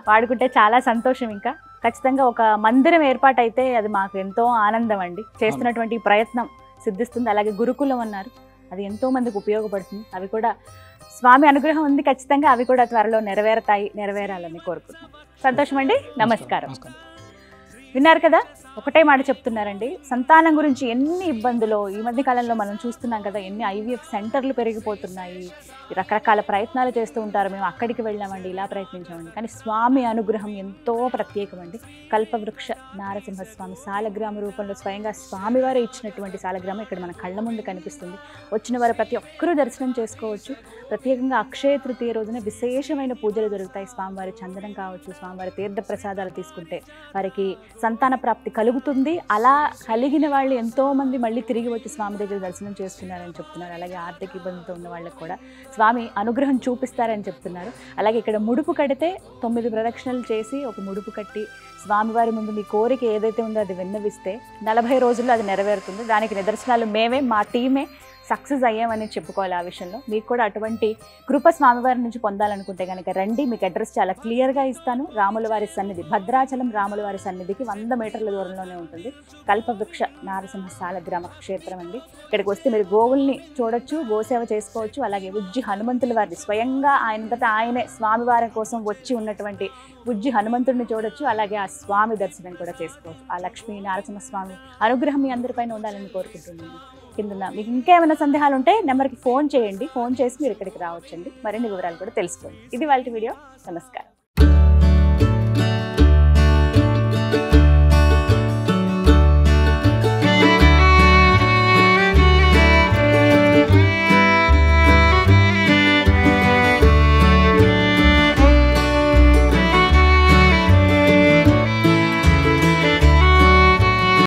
[SPEAKER 1] వాడుకుంటే చాలా సంతోషం. ఇంకా ఖచ్చితంగా ఒక మందిరం ఏర్పాటైతే అది మాకు ఎంతో ఆనందం అండి. చేస్తున్నటువంటి ప్రయత్నం సిద్ధిస్తుంది. అలాగే గురుకులం అన్నారు, అది ఎంతో మందికి ఉపయోగపడుతుంది. అవి కూడా స్వామి అనుగ్రహం ఉంది ఖచ్చితంగా, అవి కూడా త్వరలో నెరవేరాలని కోరుకుంటున్నాం. సంతోషం అండి. నమస్కారం. విన్నారు కదా, ఒకటే మాట చెప్తున్నారండి. సంతానం గురించి ఎన్ని ఇబ్బందులు ఈ మధ్య కాలంలో మనం చూస్తున్నాం కదా, ఎన్ని IVF సెంటర్లు పెరిగిపోతున్నాయి, రకరకాల ప్రయత్నాలు చేస్తూ ఉంటారు. మేము అక్కడికి వెళ్ళామండి, ఇలా ప్రయత్నించామండి, కానీ స్వామి అనుగ్రహం ఎంతో ప్రత్యేకమండి. కల్పవృక్ష నారసింహస్వామి సాలగ్రామ రూపంలో స్వయంగా స్వామివారే ఇచ్చినటువంటి సాలగ్రామం ఇక్కడ మన కళ్ళ ముందు కనిపిస్తుంది. వచ్చిన వారు ప్రతి ఒక్కరూ దర్శనం చేసుకోవచ్చు. ప్రత్యేకంగా అక్షయ తృతీయ రోజున విశేషమైన పూజలు జరుగుతాయి. స్వామివారి చందనం కావచ్చు, స్వామివారి తీర్థ ప్రసాదాలు తీసుకుంటే వారికి సంతాన ప్రాప్తి కలుగుతుంది. అలా కలిగిన వాళ్ళు ఎంతో మంది మళ్ళీ తిరిగి వచ్చి స్వామి దగ్గర దర్శనం చేసుకున్నారని చెప్తున్నారు. అలాగే ఆర్థిక ఇబ్బందితో ఉన్న వాళ్ళకి కూడా స్వామి అనుగ్రహం చూపిస్తారని చెప్తున్నారు. అలాగే ఇక్కడ ముడుపు కడితే 9 ప్రదక్షిణలు చేసి ఒక ముడుపు కట్టి స్వామివారి ముందు మీ కోరిక ఏదైతే ఉందో అది విన్నవిస్తే 40 రోజుల్లో అది నెరవేరుతుంది. దానికి నిదర్శనాలు మేమే, మా టీమే సక్సెస్ అయ్యామని చెప్పుకోవాలి. ఆ విషయంలో మీకు కూడా అటువంటి కృప స్వామివారి నుంచి పొందాలనుకుంటే కనుక రండి. మీకు అడ్రస్ చాలా క్లియర్గా ఇస్తాను. రాములవారి సన్నిధి, భద్రాచలం రాములవారి సన్నిధికి 100 మీటర్ల దూరంలోనే ఉంటుంది. కల్పవృక్ష నారసింహ సాలగ్రామ క్షేత్రం అండి. ఇక్కడికి వస్తే మీరు గోవుల్ని చూడొచ్చు, గోసేవ చేసుకోవచ్చు. అలాగే ఉజ్జి హనుమంతుల వారిని స్వయంగా ఆయనంతటా ఆయనే స్వామివారి కోసం వచ్చి ఉన్నటువంటి ఉజ్జి హనుమంతుడిని చూడొచ్చు. అలాగే ఆ స్వామి దర్శనం కూడా చేసుకోవచ్చు. ఆ లక్ష్మీ నారసింహస్వామి అనుగ్రహం మీ అందరిపైన ఉండాలని కోరుకుంటున్నాను. కింద మీకు ఇంకేమైనా సందేహాలు ఉంటే నెంబర్కి ఫోన్ చేయండి. ఫోన్ చేసి మీరు ఇక్కడికి రావచ్చండి. మరిన్ని వివరాలు కూడా తెలుసుకోండి. ఇది వాళ్ళ వీడియో. నమస్కారం.